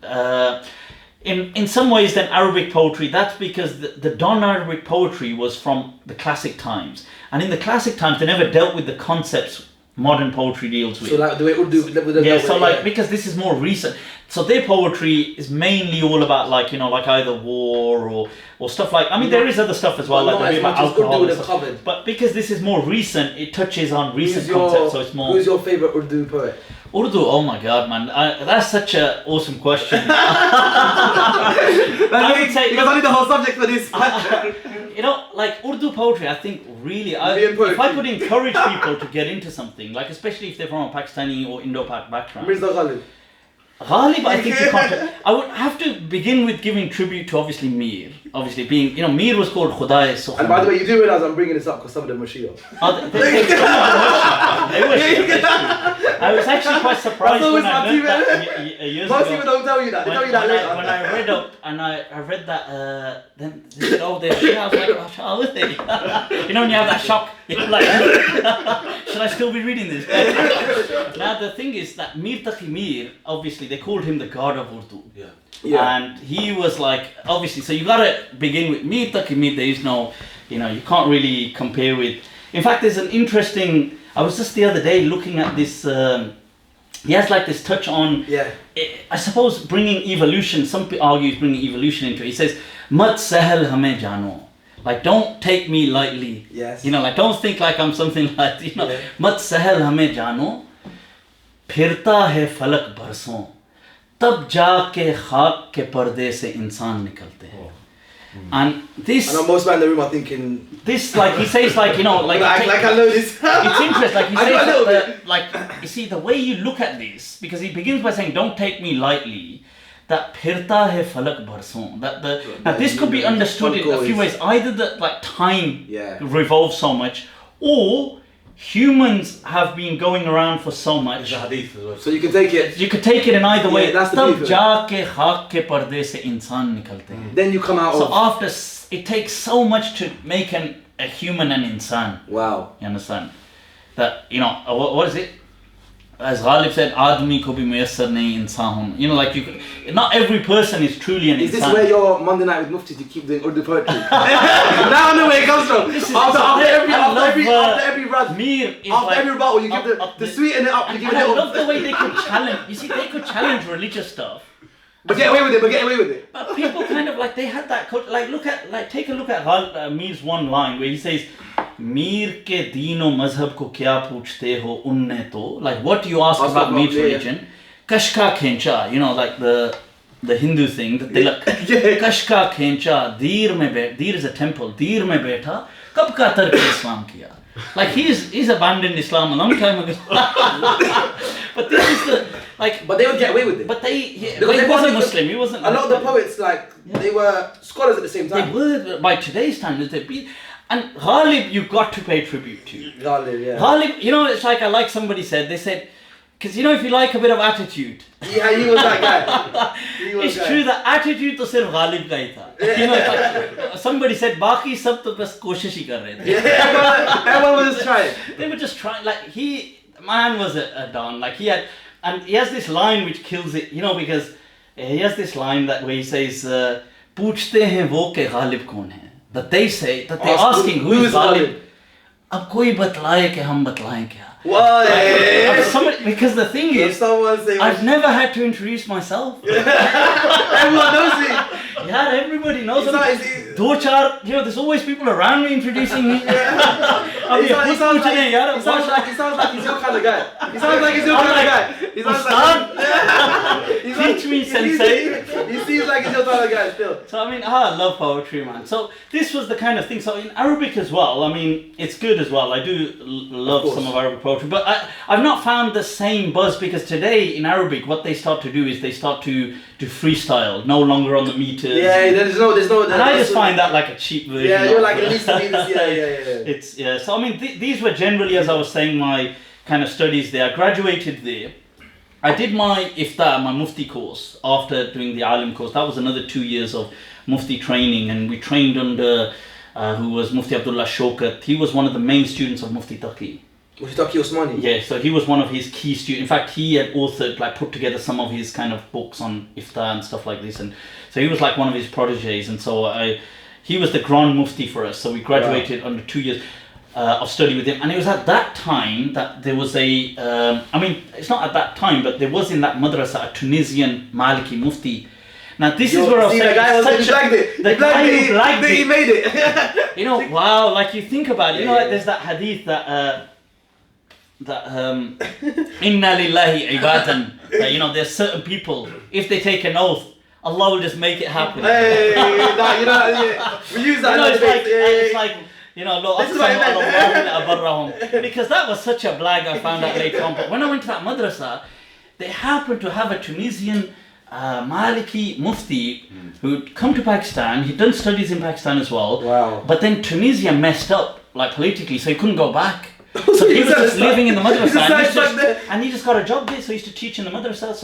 in some ways than Arabic poetry. That's because the non-Arabic poetry was from the classic times. And in the classic times, they never dealt with the concepts modern poetry deals with. So like the way Urdu... because this is more recent. So their poetry is mainly all about like either war or stuff like, I mean there is other stuff as well, like about alcohol and stuff. But because this is more recent, it touches on recent concepts, so it's more... Who's your favourite Urdu poet? Urdu, oh my god, man, that's such an awesome question. I would say, because I need the whole subject for this. Like Urdu poetry, I think really, if I could encourage people to get into something, like especially if they're from a Pakistani or Indo-Pak background. Ghalib, I think you can't. I would have to begin with giving tribute to obviously Mir. Obviously being, Mir was called Khudai Sukh. And by the way, you do realise I'm bringing this up because some of them were Shia. They were Shia. I was actually quite surprised when I learned that years ago. Most people don't tell you that. They tell you that later. When I read up and I read that, then they said, oh, they're Shia. I was like, how are they? When you have that shock, you're like, should I still be reading this? Now the thing is that Mir Taqi Mir, obviously they called him the god of Urdu. Yeah. And he was like, obviously, so you gotta begin with Mir Taqi Mir. There is no, you can't really compare with. In fact, there's an interesting I was just the other day looking at this. He has like this touch on. Yeah. I suppose bringing evolution. Some people argue bringing evolution into it. He says, "Mat sahal hame jano." Like, don't take me lightly. Yes. You know, like, don't think like I'm something like, you know. Mat sahal hame jano. फिरता है फलक बरसों तब जाके खाक के पर्दे से इंसान निकलते हैं. And this, I know most people in the room are thinking this, like he says, like, you know, like I know this. it's interesting, like he I know a little says bit. like you see the way you look at this, because he begins by saying don't take me lightly, that phirta hai falak barson, that the now this could be understood in a few ways, either that like time revolves so much, or humans have been going around for so much. So you can take it. You could take it in either way. That's the तब beauty. जाके खाक के पर्दे से इंसान निकलते हैं. Then you come out So of. after it takes so much to make a human an insan. Wow. You understand? That, you know, what is it? As Ghalib said, "Admi ko bhi muyassar nahi insan hona." You know, like not every person is truly an Is insan. this where your Monday night with Mufti you keep doing Urdu poetry? Now I know where it comes from. After every run, Mir is after like, every rebuttal, you give the sweeten it up. You give and it a I little. love the way they could challenge. You see, they could challenge religious stuff. But get away with it. But people kind of like, they had that, like take a look at Mir's one line where he says, "Mir ke deen o mazhab ko kya poochte ho unne to," like, what do you ask about Mir's religion? Kashka khencha, you know, like the Hindu thing, the tilak. Kashka khencha, Deer is a temple, Deer mein betha, kab ka tark Islam kiya. Like, he's abandoned Islam a long time ago. But this is the, like... But they would get away with it. But he wasn't Muslim, he wasn't... A lot of the poets, like, they were scholars at the same time. They were, by today's standards, they'd be... And Ghalib, you've got to pay tribute to. Ghalib, yeah. Ghalib, you know, it's like, I like somebody said, they said, because, you know, if you like a bit of attitude... Yeah, he was that guy. It's true that attitude to sirf Ghalib ka hi tha. You know, it's like, somebody said, "Baki sab to bas koshish hi kar rahe the." Yeah, everyone was just trying. They were just trying, like, the man was a don, like, he has this line which kills it, you know, because he has this line that where he says, "Poochte hain wo ke Ghalib kaun hai," that they say, that they're asking who is Ghalib. Ab koi batlaye ke hum batlaye kya. Why? Because the thing is, I've never had to introduce myself. Everyone knows it. Yeah, everybody knows it. You know, there's always people around me introducing me. He sounds like he's your kind of guy. He sounds like he's your kind of guy. He sounds like Teach me, sensei. He seems like he's your kind of guy still. So I mean, I love poetry, man. So this was the kind of thing. So in Arabic as well, I mean, it's good as well. I do love some of Arabic poetry, but I've not found the same buzz, because today in Arabic, what they start to do is they start to freestyle, no longer on the meters. Yeah, there's no. And I just find that like a cheap version. Yeah, you're like, it needs to be this. Yeah. It's So I mean, these were generally, as I was saying, my kind of studies there. I graduated there. I did my iftar, my Mufti course, after doing the Alim course. That was another 2 years of Mufti training, and we trained under who was Mufti Abu Layth. He was one of the main students of Mufti Taqi. Mufti Taqi Osmani? Yeah, so he was one of his key students. In fact, he had authored, like, put together some of his kind of books on iftar and stuff like this, and so he was like one of his proteges, and so he was the Grand Mufti for us. So we graduated under 2 years of study with him, and it was at that time that there was I mean, it's not at that time, but there was in that madrasa a Tunisian Maliki Mufti. Now this is where I was saying, the guy who blagged it. He made it. You know, wow, like, you think about it, you know, like, there's that hadith that inna lillahi ibadan, that, you know, there's certain people, if they take an oath, Allah will just make it happen. Hey, you know, we use that. You know, it's like, you know, because that was such a blag, I found out later on. But when I went to that madrasa, they happened to have a Tunisian Maliki Mufti who'd come to Pakistan. He'd done studies in Pakistan as well. Wow. But then Tunisia messed up, like, politically, so he couldn't go back. So he was just living in the madrasa, and he just got a job there, so he used to teach in the madrasa.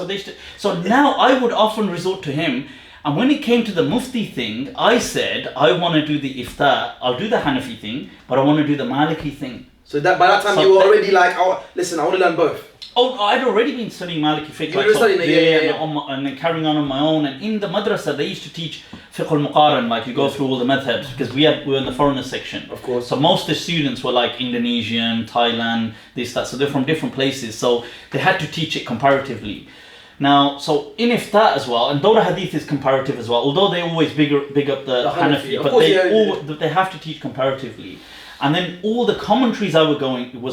So now I would often resort to him, and when it came to the Mufti thing, I said, I want to do the iftar, I'll do the Hanafi thing, but I want to do the Maliki thing. So that by that time you were already like, oh, listen, I want to learn both. Oh, I'd already been studying Maliki Fiqh, You were studying it, and then carrying on my own. And in the madrasa, they used to teach Fiqh al-Muqaran, like you go through all the madhabs, because we were in the foreigner section. Of course. So most of the students were like Indonesian, Thailand, this, that. So they're from different places. So they had to teach it comparatively. Now, so in Ifta as well, and Dawra Hadith is comparative as well, although they always big up the Hanafi, but they have to teach comparatively. And then all the commentaries I was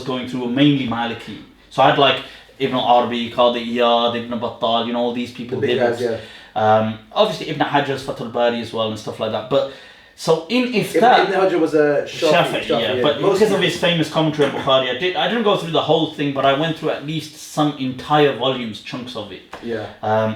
going through were mainly Maliki. So I had like Ibn Arabi, Qadi Iyad, Ibn Battal, you know, all these people. The big guys, yeah. Obviously Ibn Hajar's Fathul Bari as well and stuff like that. But so in Ifta, Ibn Hajar was a Shafi'i, yeah. But because of his famous commentary on Bukhari, I didn't go through the whole thing, but I went through at least some entire volumes, chunks of it. Yeah.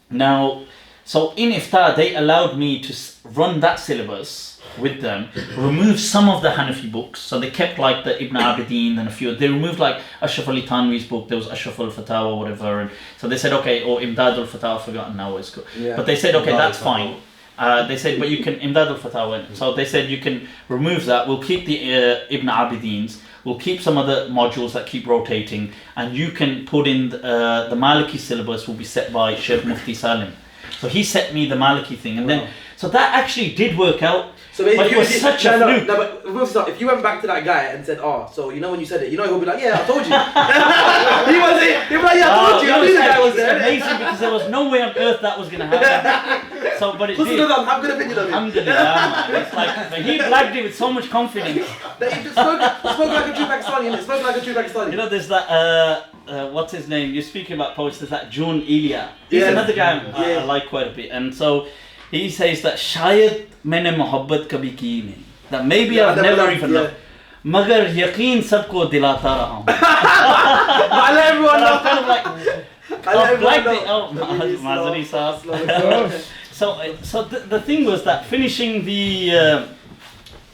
Now, so in Ifta, they allowed me to run that syllabus with them, remove some of the Hanafi books. So they kept like the Ibn Abidin and a few. They removed like Ashraf Ali Tanwi's book. There was Ashraf al-Fatawa, whatever. And so they said, okay, or Imdad al-Fatawa, I've forgotten now what it's called. Yeah. But they said, okay, that's fine. They said, but you can Imdad al-Fatawa. So they said, you can remove that. We'll keep the Ibn Abidins. We'll keep some of the modules that keep rotating. And you can put in the Maliki syllabus will be set by Sheikh Mufti Salim. So he set me the Maliki thing. And then, so that actually did work out. So but it was such a fluke. No, but if you went back to that guy and said, oh, so you know when you said it, you know he'll be like, yeah, I told you. He'll be like, yeah, I told you. I knew the guy was there. It's amazing because there was no way on earth that was going to happen. So, but it did. I'm good opinion of it. Alhamdulillah, man. It's like, but he blagged it with so much confidence. That he just spoke like a true Pakistani, innit? Spoke like a true Pakistani. You know, there's that, what's his name? You're speaking about poets, there's that June Ilya. He's another guy I like quite a bit. And so he says that Shayad मैंने मोहब्बत कभी की नहीं, that maybe I've never even loved, मगर यकीन सबको दिलाता रहा हूँ. I let everyone know. Kind of like, so the thing was that finishing the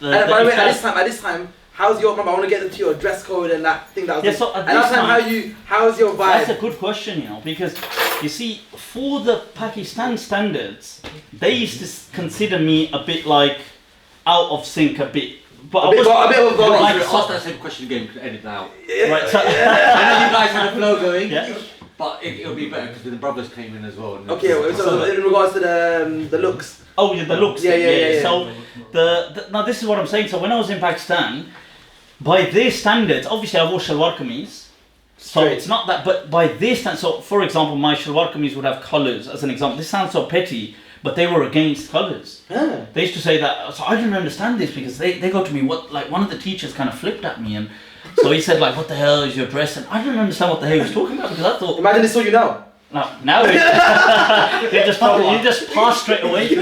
by the way, at this time, how's your? Remember, I want to get into your dress code and that thing that was. Yeah, so at this time, how's your vibe? That's a good question, you know, because you see, for the Pakistan standards, they used to consider me a bit like out of sync, a bit. But a bit of a like, ask that same question again, we can edit that out. Yeah. Right, so, I know you guys had a flow going, yeah. But it'll be better because the brothers came in as well. Okay, so in regards to the looks. Oh, yeah, the looks. Yeah. So now this is what I'm saying. So when I was in Pakistan, by their standards, obviously I wore shalwar kameez. So it's not that, but by their standards, so for example, my shalwar kameez would have colours, as an example. This sounds so petty, but they were against colours. Huh. They used to say that, so I didn't understand this because they go to me, like one of the teachers kind of flipped at me and so he said like, what the hell is your dress? And I didn't understand what the hell he was talking about because I thought... Imagine they saw you now. Now they just probably, you just pass straight away. You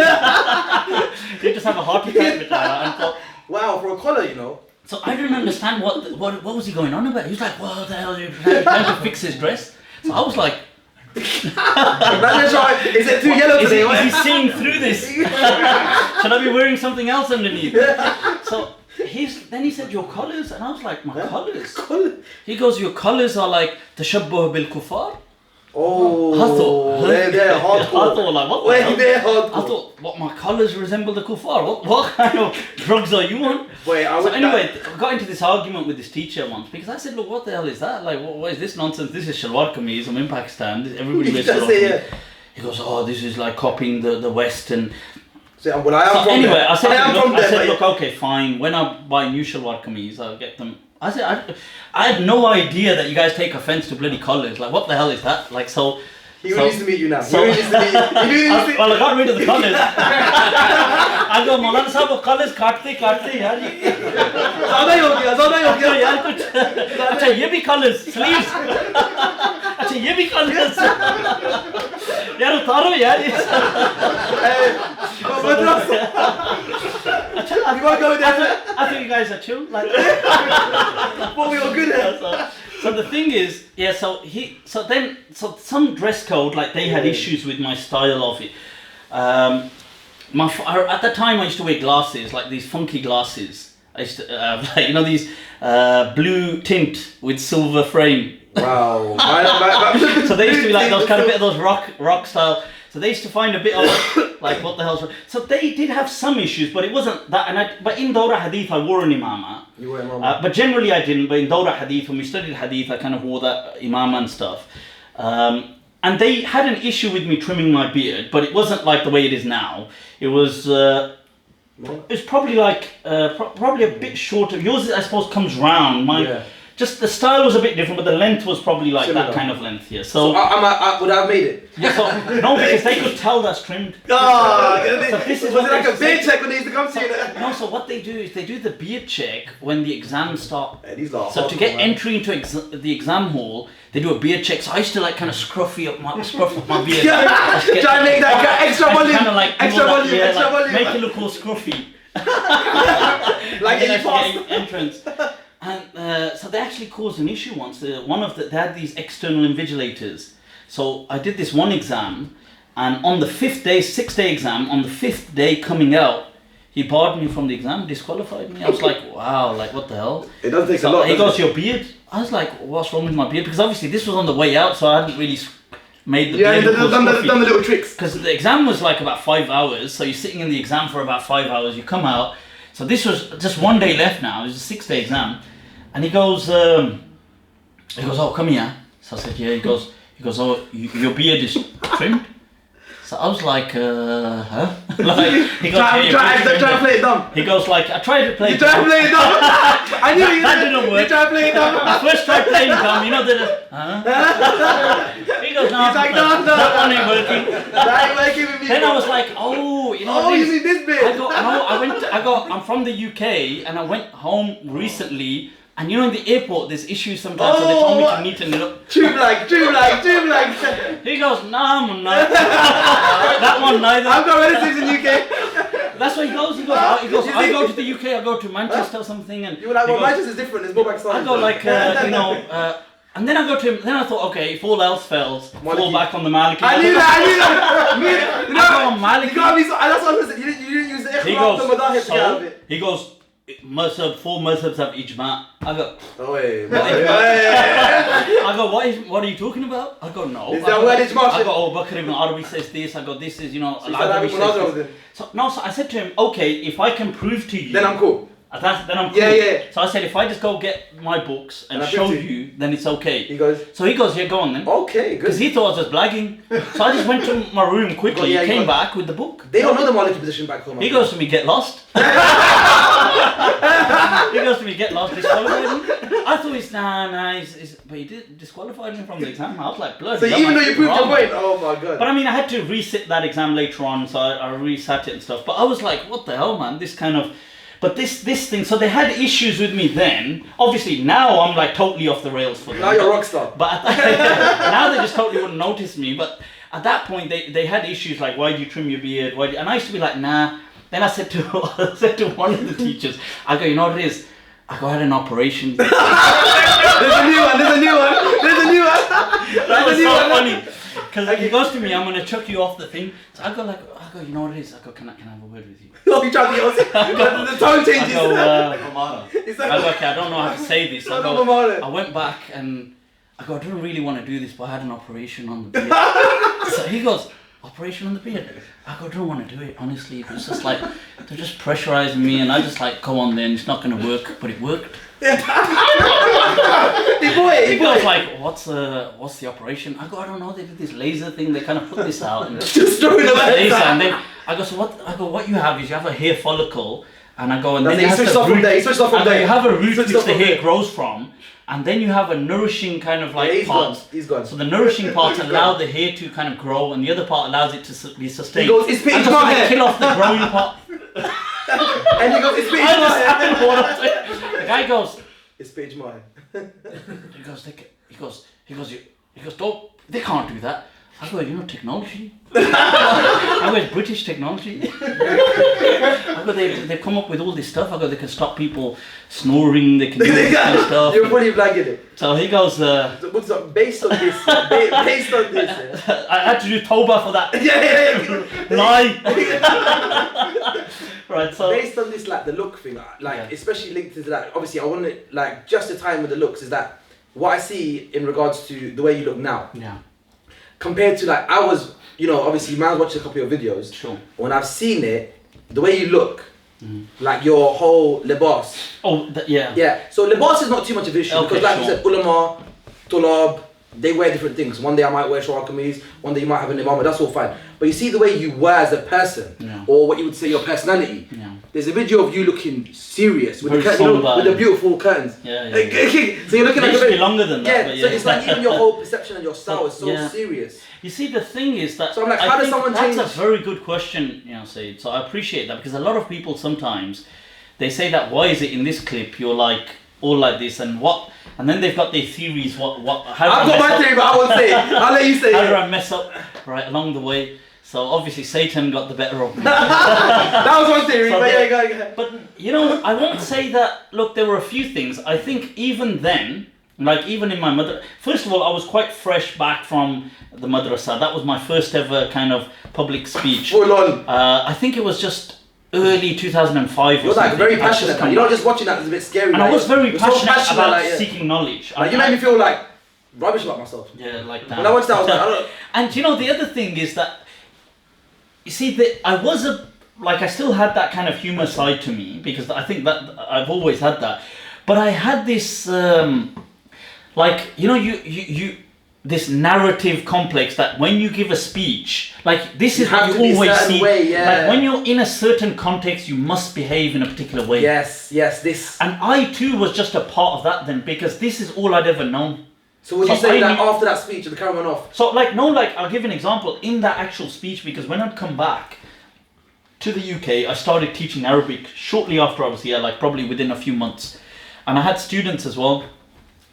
just have a heart attack with that. And thought, wow, for a collar, you know. So I didn't understand what was he going on about. He was like, what the hell are you trying to fix his dress? So I was like... Is it too yellow today? Is he seeing through this? Should I be wearing something else underneath? So then he said, your colours? And I was like, my colours? He goes, your colours are like tashabbuh bil kuffar. Oh, they're hardcore. I thought, like, what the hell? They're hardcore. I thought, what, my colours resemble the kuffar? What kind of drugs are you on? Anyway, I got into this argument with this teacher once because I said, look, what the hell is that? Like, what is this nonsense? This is shalwar kameez. I'm in Pakistan. Everybody wears shalwar kameez. He goes, oh, this is like copying the West and... So, well, I said, look, okay, fine. When I buy new shalwar kameez, I'll get them... I said, I had no idea that you guys take offense to bloody collars. Like, what the hell is that? Like, so... He really needs to meet you now. Well, I got rid of the collars. I go, Maulana Sahab, collars काटते यार ये. ज़्यादा ही हो गया यार कुछ. अच्छा ये भी collars, sleeves. अच्छा ये भी collars. यार उतारो यार ये. You want to go with that? I think you guys are chill. Like, well, we were good at. So the thing is, so some dress code, like they had issues with my style of it. At the time I used to wear glasses, like these funky glasses. I used to, like, you know, these blue tint with silver frame. Wow. So they used to be like those kind of bit of those rock style. So they used to find a bit of like what the hell's wrong. So they did have some issues, but it wasn't that. But in Dawra Hadith, I wore an imama. You were imama. But generally, I didn't. But in Dawra Hadith, when we studied Hadith, I kind of wore that imama and stuff. And they had an issue with me trimming my beard, but it wasn't like the way it is now. It was. It's probably like probably a bit shorter. Yours, I suppose, comes round. Just the style was a bit different, but the length was probably like Similar. that kind of length here. So would I have made it? yeah, so, no, because they could tell that's trimmed. Oh, So this is was what it like they a beard check when they used to come to you? No, so what they do is they do the beard check when the exams start. Yeah, these lot are So to hardcore, get man. entry into the exam hall, they do a beard check. So I used to like kind of scruff up my beard. Yeah, try and make that extra volume, Kind of like extra volume, yeah, extra like, volume. make it look all scruffy. Like And then any pass. actually get entrance. And so they actually caused an issue once. They had these external invigilators. So I did this one exam, and on the 5th day, 6th-day exam, on the 5th day coming out, he barred me from the exam, disqualified me. I was like, wow, like what the hell? It does take So a lot. he doesn't goes, your beard? I was like, what's wrong with my beard? Because obviously this was on the way out, so I hadn't really made the beard look all done the scruffy. little tricks. Because the exam was like about 5 hours, so you're sitting in the exam for about 5 hours, you come out. So this was just one day left now, it was a 6-day exam. And he goes, oh, come here. So I said, yeah. He goes, oh, your beard is trimmed? So I was like, huh? Like, he goes, Try and play it dumb. He goes like, I tried to play You try and play it dumb. I knew you That did. didn't work. You try and play it dumb. I first tried playing dumb, you know, huh? He goes, no, He's like, no. that one ain't working. That ain't working with me. Then bro. I was like, oh, you know Oh, this. you mean this bit? I'm from the UK and I went home recently, and you know in the airport there's issues sometimes, so they told me to neaten it up. Tube like. He goes, nah, man, no. That one neither. I've got relatives in UK. That's what he goes, I go to the UK, I go to Manchester or something, and You were like, he well, goes, Manchester's different. There's more Pakistani. I go like, and then I go to him, then I thought, okay, if all else fails, fall Maliki. back on the Maliki. I knew that. I go on Maliki. You gotta be so, that's what I said. You didn't use the He ikhlas to madahib goes, to get out of it. he goes, four mazhabs have ijma. I go, Oh, wait. I go, what are you talking about? I go, no. Is that where ijma I should- go, oh, Bakr ibn Arabi says this. I go, this is, So Al-Adawi you said says this. So I said to him, okay, if I can prove to you, Then I'm cool. then I'm cool. Yeah. So I said, if I just go get my books and And I show prove to you, then it's okay. He goes, So he goes, yeah, go on then. okay, Because good. he thought I was just blagging. So I just went to my room quickly, Yeah, he came goes- back with the book. They don't know the Maliki position back home. He goes to me, get lost. He goes to me, get lost, disqualified me. I thought but he did disqualify me from the exam. I was like, blood. So even though you proved your point, oh my god. But I mean, I had to resit that exam later on, so I resat it and stuff. But I was like, what the hell, man? This kind of... But this thing, so they had issues with me then. Obviously, now I'm like totally off the rails for them. Now you're a rock star. But now they just totally wouldn't notice me. But at that point, they had issues like, why do you trim your beard? And I used to be like, nah. Then I said to one of the teachers, I go, you know what it is? I had an operation. There's a new one. That was so funny. Because he goes to me, I'm going to chuck you off the thing. So I go, you know what it is? I go, can I have a word with you? Oh, you trying to get the tone I changes. go, It's like, I go, okay, I don't know how to say this. I Not I went back and I go, I don't really want to do this, but I had an operation on the beard. So he goes, operation on the beard? I go, I don't want to do it, honestly. It's just like, they're just pressurizing me, and I just like, go on then, it's not going to work, but it worked. He goes like, what's the operation? I go, I don't know, they did this laser thing, they kind of put this out. And just throw it away. laser, and then I go, so what you have is you have a hair follicle, and I go, and then He switched off from there. He switched off from I go, there. you have a root Switched which off the from hair there. grows from, and then you have a nourishing kind of like He's part. gone. He's gone. So the nourishing parts He's allow gone. the hair to kind of grow, and the other part allows it to be sustained. He goes, it's pitch and so my they hair. kill off the growing part. And he goes, it's pitch I understand my what I'm saying. The guy goes, It's pitch my he goes, don't, they can't do that. I go, technology. I go, it's British technology. I go, they've come up with all this stuff. I go, they can stop people snoring, they can do all this kind of stuff. You're fully blagging it. So he goes, What's up? Based on this. Based on this. I had to do tawbah for that. Yeah. Lie. Right, so... Based on this, like the look thing, especially linked to that. Obviously, I want to just the time with the looks is that what I see in regards to the way you look now. Yeah. compared to like, I was, you know, obviously man's watching a couple of your videos. Sure. When I've seen it, the way you look, like your whole libas. Oh, yeah. Yeah, so libas is not too much of an issue Okay, because like you sure. said, ulama, tulab, they wear different things. One day I might wear shawar kameez, one day you might have an imam, that's all fine. But you see the way you wear as a person, Yeah. or what you would say your personality. Yeah. There's a video of you looking serious with Very the you know, somber. with the beautiful curtains. Yeah, yeah, Like, yeah. so you're looking It like used a to bit be longer than that, Yeah, but so yeah. it's like even your whole perception and your style is so Yeah. serious. You see, the thing is that So I'm like, how I does think someone that's change? a very good question, you know, Said. So I appreciate that because a lot of people sometimes they say that why is it in this clip you're like all like this and what, and then they've got their theories. How I've do I got mess my up? theory, but I won't say it. I'll let you say How do it. I mess up right along the way? So obviously Satan got the better of me. That was one theory, So but the- yeah, go. But you know, I won't say that. Look, there were a few things. I think even then, like even in my mother. First of all, I was quite fresh back from the madrasa. That was my first ever kind of public speech. Full on. I think it was just early 2005. You're or like something. very I just passionate. come Man. You're not back. just watching that; it's a bit scary. And like, I was very you're so passionate about like, yeah. seeking knowledge. Like, you made me feel like rubbish about myself. Yeah, like that. When I watched that, I was like, I don't. And you know, the other thing is that, you see, I still had that kind of humor side to me because I think that I've always had that. But I had this, like, you know, you this narrative complex that when you give a speech, like this You is what have you to be a always certain see. way, yeah. Like when you're in a certain context, you must behave in a particular way. Yes, this. And I too was just a part of that then because this is all I'd ever known. So would you So say I that knew- after that speech, the camera went off? So I'll give an example in that actual speech because when I'd come back to the UK, I started teaching Arabic shortly after I was here, like probably within a few months. And I had students as well.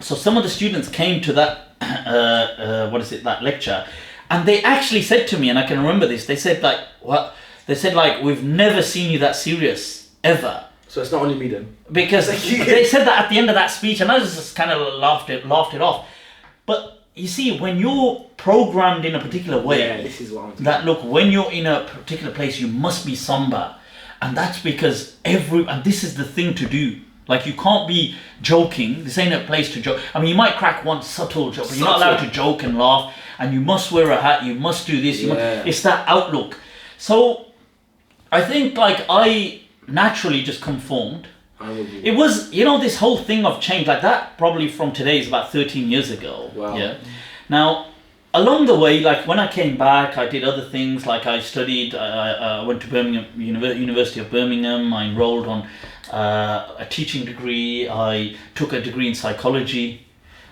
So some of the students came to that, that lecture, and they actually said to me, and I can remember this, they said like, what? They said like, we've never seen you that serious, ever. So it's not only me then. Because they said that at the end of that speech, and I just kind of laughed it off. But you see, when you're programmed in a particular way, Yeah, this is what I'm that look, when you're in a particular place, you must be somber, and that's because and this is the thing to do. Like you can't be joking. This ain't a place to joke. I mean, you might crack one subtle joke, but you're not allowed to joke and laugh. And you must wear a hat. You must do this. It's that outlook. So, I think like I naturally just conformed. It was, you know, this whole thing of change like that. Probably from today is about 13 years ago. Wow. Yeah. Now, along the way, like when I came back, I did other things. Like I studied. I went to Birmingham University of Birmingham. I enrolled on a teaching degree. I took a degree in psychology.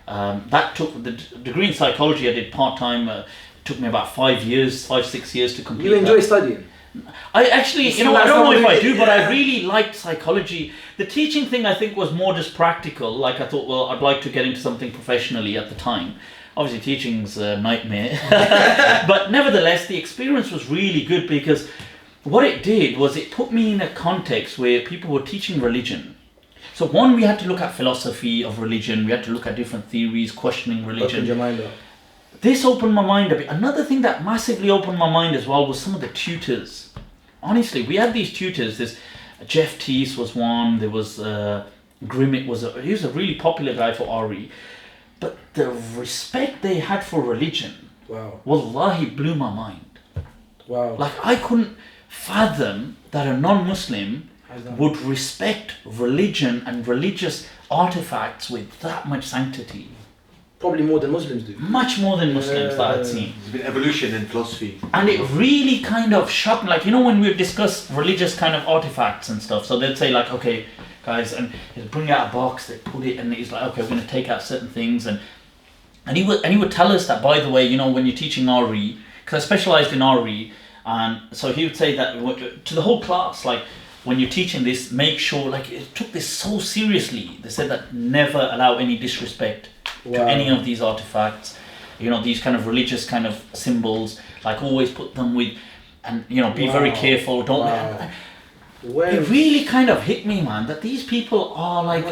The degree in psychology I did part-time. It took me about 6 years to complete. You enjoy that. studying? I actually, See, I that's don't know if not I do, really- but I yeah. really liked psychology. The teaching thing I think was more just practical. Like I thought, well, I'd like to get into something professionally at the time. Obviously teaching's a nightmare. But nevertheless, the experience was really good because what it did was it put me in a context where people were teaching religion. So one, we had to look at philosophy of religion. We had to look at different theories, questioning religion. Opened your mind up. This opened my mind a bit. Another thing that massively opened my mind as well was some of the tutors. Honestly, we had these tutors. There's Jeff Teese was one. There was Grimmitt he was a really popular guy for RE. But the respect they had for religion, Wow. wallahi, blew my mind. Wow. Like I couldn't fathom that a non-Muslim would respect religion and religious artifacts with that much sanctity. Probably more than Muslims do. Much more than Muslims that I'd seen. There's been evolution in philosophy. And it really kind of shocked me. Like, you know, when we discuss religious kind of artifacts and stuff, so they'd say like, okay, guys, and he'd bring out a box, they'd put it, and he's like, okay, we're going to take out certain things. And he would tell us that, by the way, you know, when you're teaching RE, because I specialised in RE, and so he would say that to the whole class, like, when you're teaching this, make sure, like, it took this so seriously. They said that never allow any disrespect to any of these artifacts, you know, these kind of religious kind of symbols, like always put them with, and, you know, be very careful, don't it really kind of hit me, man, that these people are like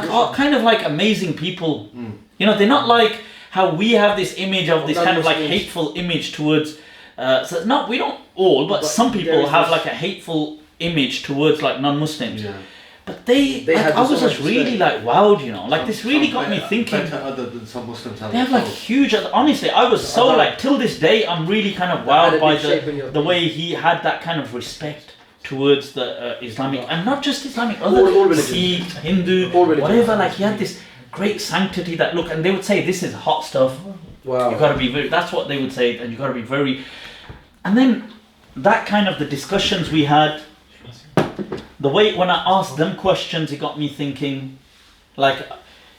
are kind of like amazing people. You know, they're not like how we have this image of this kind of like hateful image towards so we don't all, but some people have like a hateful image towards like non-Muslims. But they They like, had I was so just much really respect. like wowed, you know, like this really got me thinking. Better other than some Muslims have. They have like huge. Honestly, I was so like till this day, I'm really kind of That had wowed a by big shape in your the way he had that kind of respect towards the Islamic, and not just Islamic, other all religions. Sikh, Hindu, All religions. whatever. Like he had this great sanctity that look, and they would say this is hot stuff. Wow. You got to be very. That's what they would say, and you got to be very. And then that kind of the discussions we had. The way when I asked them questions, it got me thinking, like,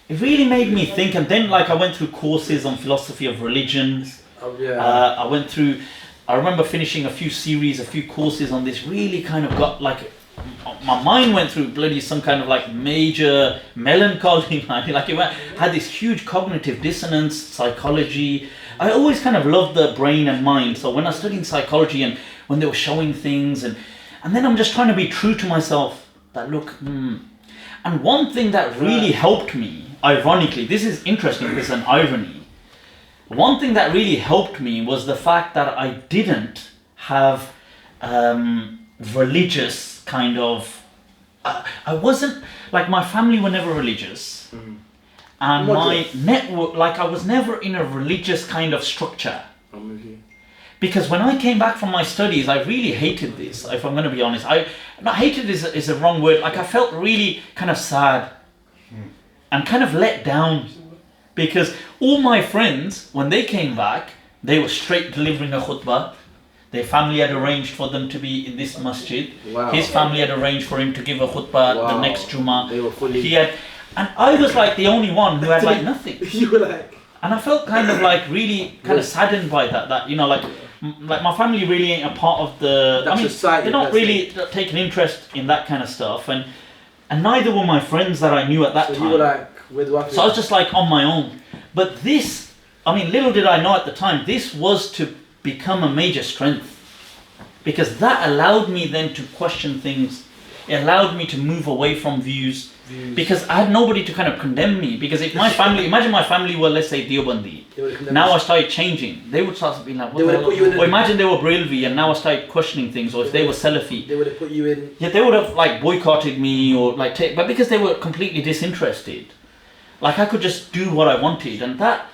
it really made me think. And then, like, I went through courses on philosophy of religion. Oh, yeah. I went through. I remember finishing a few courses on this. Really, kind of got like, my mind went through bloody some kind of like major melancholy. Like it had this huge cognitive dissonance, psychology. I always kind of loved the brain and mind. So when I studied psychology and when they were showing things and then I'm just trying to be true to myself that look, and one thing that really helped me, ironically, this is interesting, this is an irony. One thing that really helped me was the fact that I didn't have religious kind of, I wasn't, like my family were never religious. And my network, like I was never in a religious kind of structure. I'm with you. Because when I came back from my studies, I really hated this, if I'm going to be honest. Not hated is a wrong word. Like I felt really kind of sad and kind of let down. Because all my friends, when they came back, they were straight delivering a khutbah. Their family had arranged for them to be in this masjid. Wow. His family had arranged for him to give a khutbah the Wow. next Jummah. They were fully... He had, and I was like the only one who had like nothing. You were like... And I felt kind of like really kind of saddened by that you know, like my family really ain't a part of the, That society, they're not that's really taking interest in that kind of stuff, and neither were my friends that I knew at that So time. you were like, where do I So I was just like on my own. But this, little did I know at the time, this was to become a major strength. Because that allowed me then to question things. It allowed me to move away from views. Because I had nobody to kind of condemn me. Because if my family, imagine my family were, let's say, Deobandi. Now I started changing. They would start being like, what They the would have put you in hell? Or imagine they were Brailvi and now I started questioning things. Or if they were Salafi. They would have put you in... Yeah, they would have like boycotted me or like but because they were completely disinterested. Like I could just do what I wanted, and that,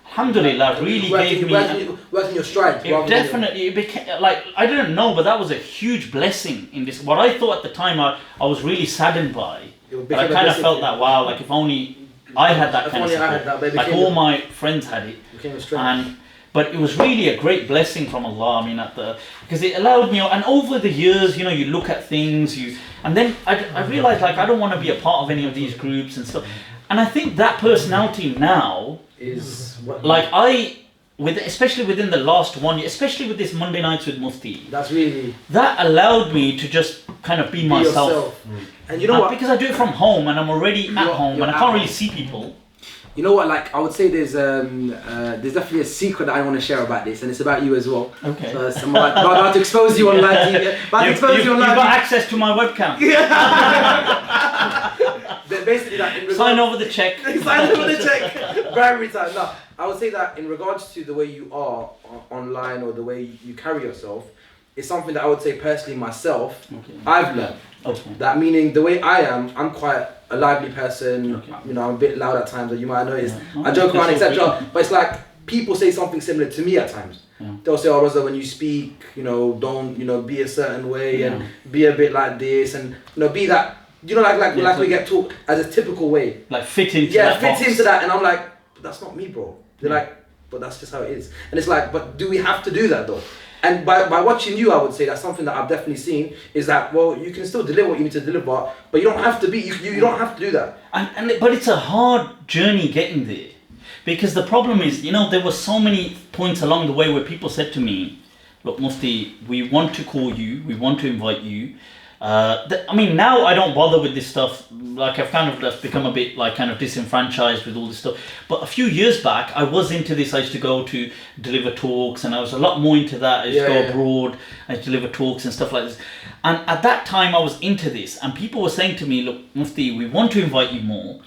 alhamdulillah, really gave me... Working your stride. It became, like, I didn't know, but that was a huge blessing in this. What I thought at the time I was really saddened by. But I kind of felt that, wow, like if only I had that kind of support. Like all my friends had it. But it was really a great blessing from Allah, because it allowed me, and over the years, you know, you look at things, and then I realized, like, I don't want to be a part of any of these groups and stuff. And I think that personality now is what, like especially within the last 1 year, especially with this Monday Nights with Mufti, that's really, that allowed me to just kind of be myself. Yourself. And you know what? Because I do it from home and I'm already at home and I can't really see people. You know what? Like I would say, there's definitely a secret that I want to share about this, and it's about you as well. Okay. So I'm about to expose you on live TV. You've got access to my webcam. Basically, that sign over the check. Sign over the check. Very time. No, I would say that in regards to the way you are online or the way you carry yourself, it's something that I would say personally myself, I've learned. Okay. That meaning the way I am, I'm quite a lively person. Okay. You know, I'm a bit loud at times, as you might notice. Yeah. I joke around, etc. But it's like people say something similar to me at times. Yeah. They'll say, "Oh, Raza, when you speak, you know, don't, you know, be a certain way and be a bit like this, and you know, be that." You know, like we get taught as a typical way. Like fit into that box. Into that, and I'm like, but that's not me, bro. They're like, but that's just how it is. And it's like, but do we have to do that though? And by watching you, I would say that's something that I've definitely seen is that, well, you can still deliver what you need to deliver, but you don't have to be, you don't have to do that. But it's a hard journey getting there. Because the problem is, you know, there were so many points along the way where people said to me, look, Mufti, we want to call you, we want to invite you. Now I don't bother with this stuff. Like I've kind of just become a bit like kind of disenfranchised with all this stuff. But a few years back, I was into this. I used to go to deliver talks, and I was a lot more into that. I used to go abroad. I used to deliver talks and stuff like this. And at that time, I was into this, and people were saying to me, "Look, Mufti, we want to invite you more,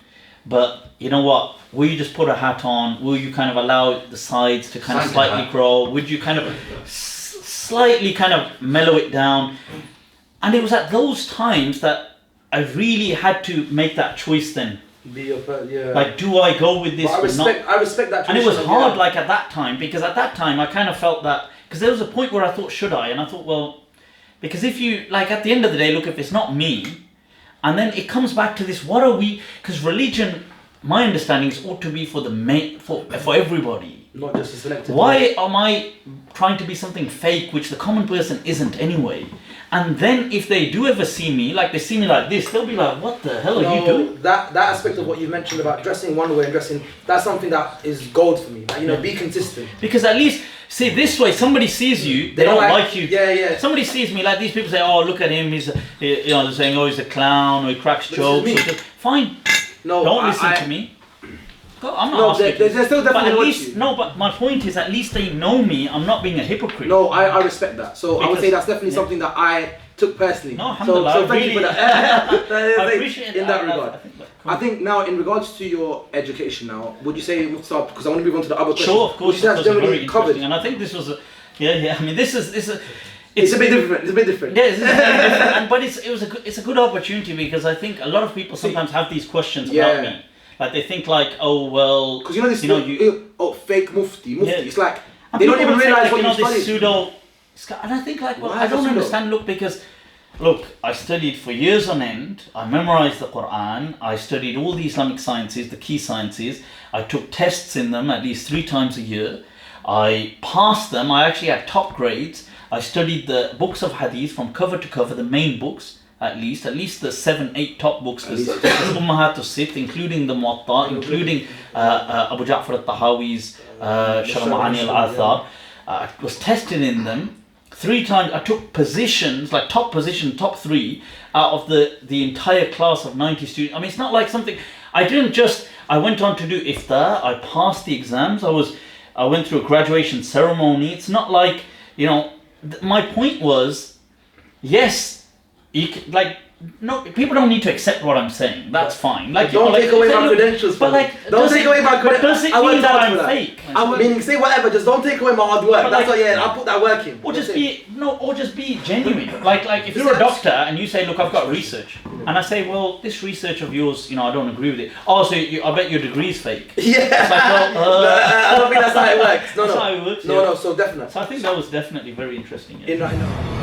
but you know what? Will you just put a hat on? Will you kind of allow the sides to kind of slightly grow? Would you kind of slightly kind of mellow it down?" And it was at those times that I really had to make that choice then. Be your yeah. Like, do I go with this But or not? I respect that. And it was tradition, hard, yeah. like at that time, because at that time I kind of felt that, because there was a point where I thought, should I? And I thought, well, because if you, like at the end of the day, look, if it's not me, and then it comes back to this, what are we, because religion, my understanding is ought to be for the for everybody. Not just a selected. Why am I trying to be something fake, which the common person isn't anyway? And then if they do ever see me, like they see me like this, they'll be like, what the hell are you doing? That aspect of what you mentioned about dressing one way and dressing, that's something that is gold for me. Like, be consistent. Because at least, see, this way, somebody sees you, they don't like you. Yeah. Somebody sees me, like these people say, oh, look at him, they're saying, oh, he's a clown, or he cracks jokes. Fine. No, don't listen to me. I'm not asking they're still definitely but at least, you. no, but my point is, at least they know me, I'm not being a hypocrite. No, I respect that. So I would say that's definitely something that I took personally. No, alhamdulillah, so thank you for that. I appreciate in that regard. I think now, in regards to your education now, would you say, because I want to move on to the other question. Sure, of course, that's generally covered. And I think this was I mean, this is it's a bit different. It's a bit different. Yeah, it's very different. But it's a good opportunity, because I think a lot of people sometimes have these questions about me. Like they think like, oh well, because fake mufti. It's like they don't even realize what you studied. This pseudo, and I think like, well, I don't understand. Look, because I studied for years on end. I memorized the Quran. I studied all the Islamic sciences, the key sciences. I took tests in them at least 3 times a year. I passed them. I actually had top grades. I studied the books of hadith from cover to cover, the main books. At least the 7-8 top books, there's Ummahat al-Sitt, including the Muwatta, including Abu Ja'far al-Tahawi's Sharh Ma'ani al-Athar. I was tested in them 3 times. I took positions, like top 3 out of the entire class of 90 students. I mean, it's not like something, I went on to do iftar, I passed the exams, I went through a graduation ceremony. It's not like, my point was, yes, no, people don't need to accept what I'm saying. That's fine. Like, don't take away my credentials. But don't take away my credentials. But does it mean that I'm fake? Meaning, say whatever. Just don't take away my hard work. That's what. Yeah, I'll put that work in. Or just be genuine. Like if you're a doctor and you say, look, I've got research, and I say, well, this research of yours, I don't agree with it. Oh, so I bet your degree is fake. Yeah. It's like, well, I don't think that's how it works. That's how it works. No. So definitely. So I think that was definitely very interesting. Yeah.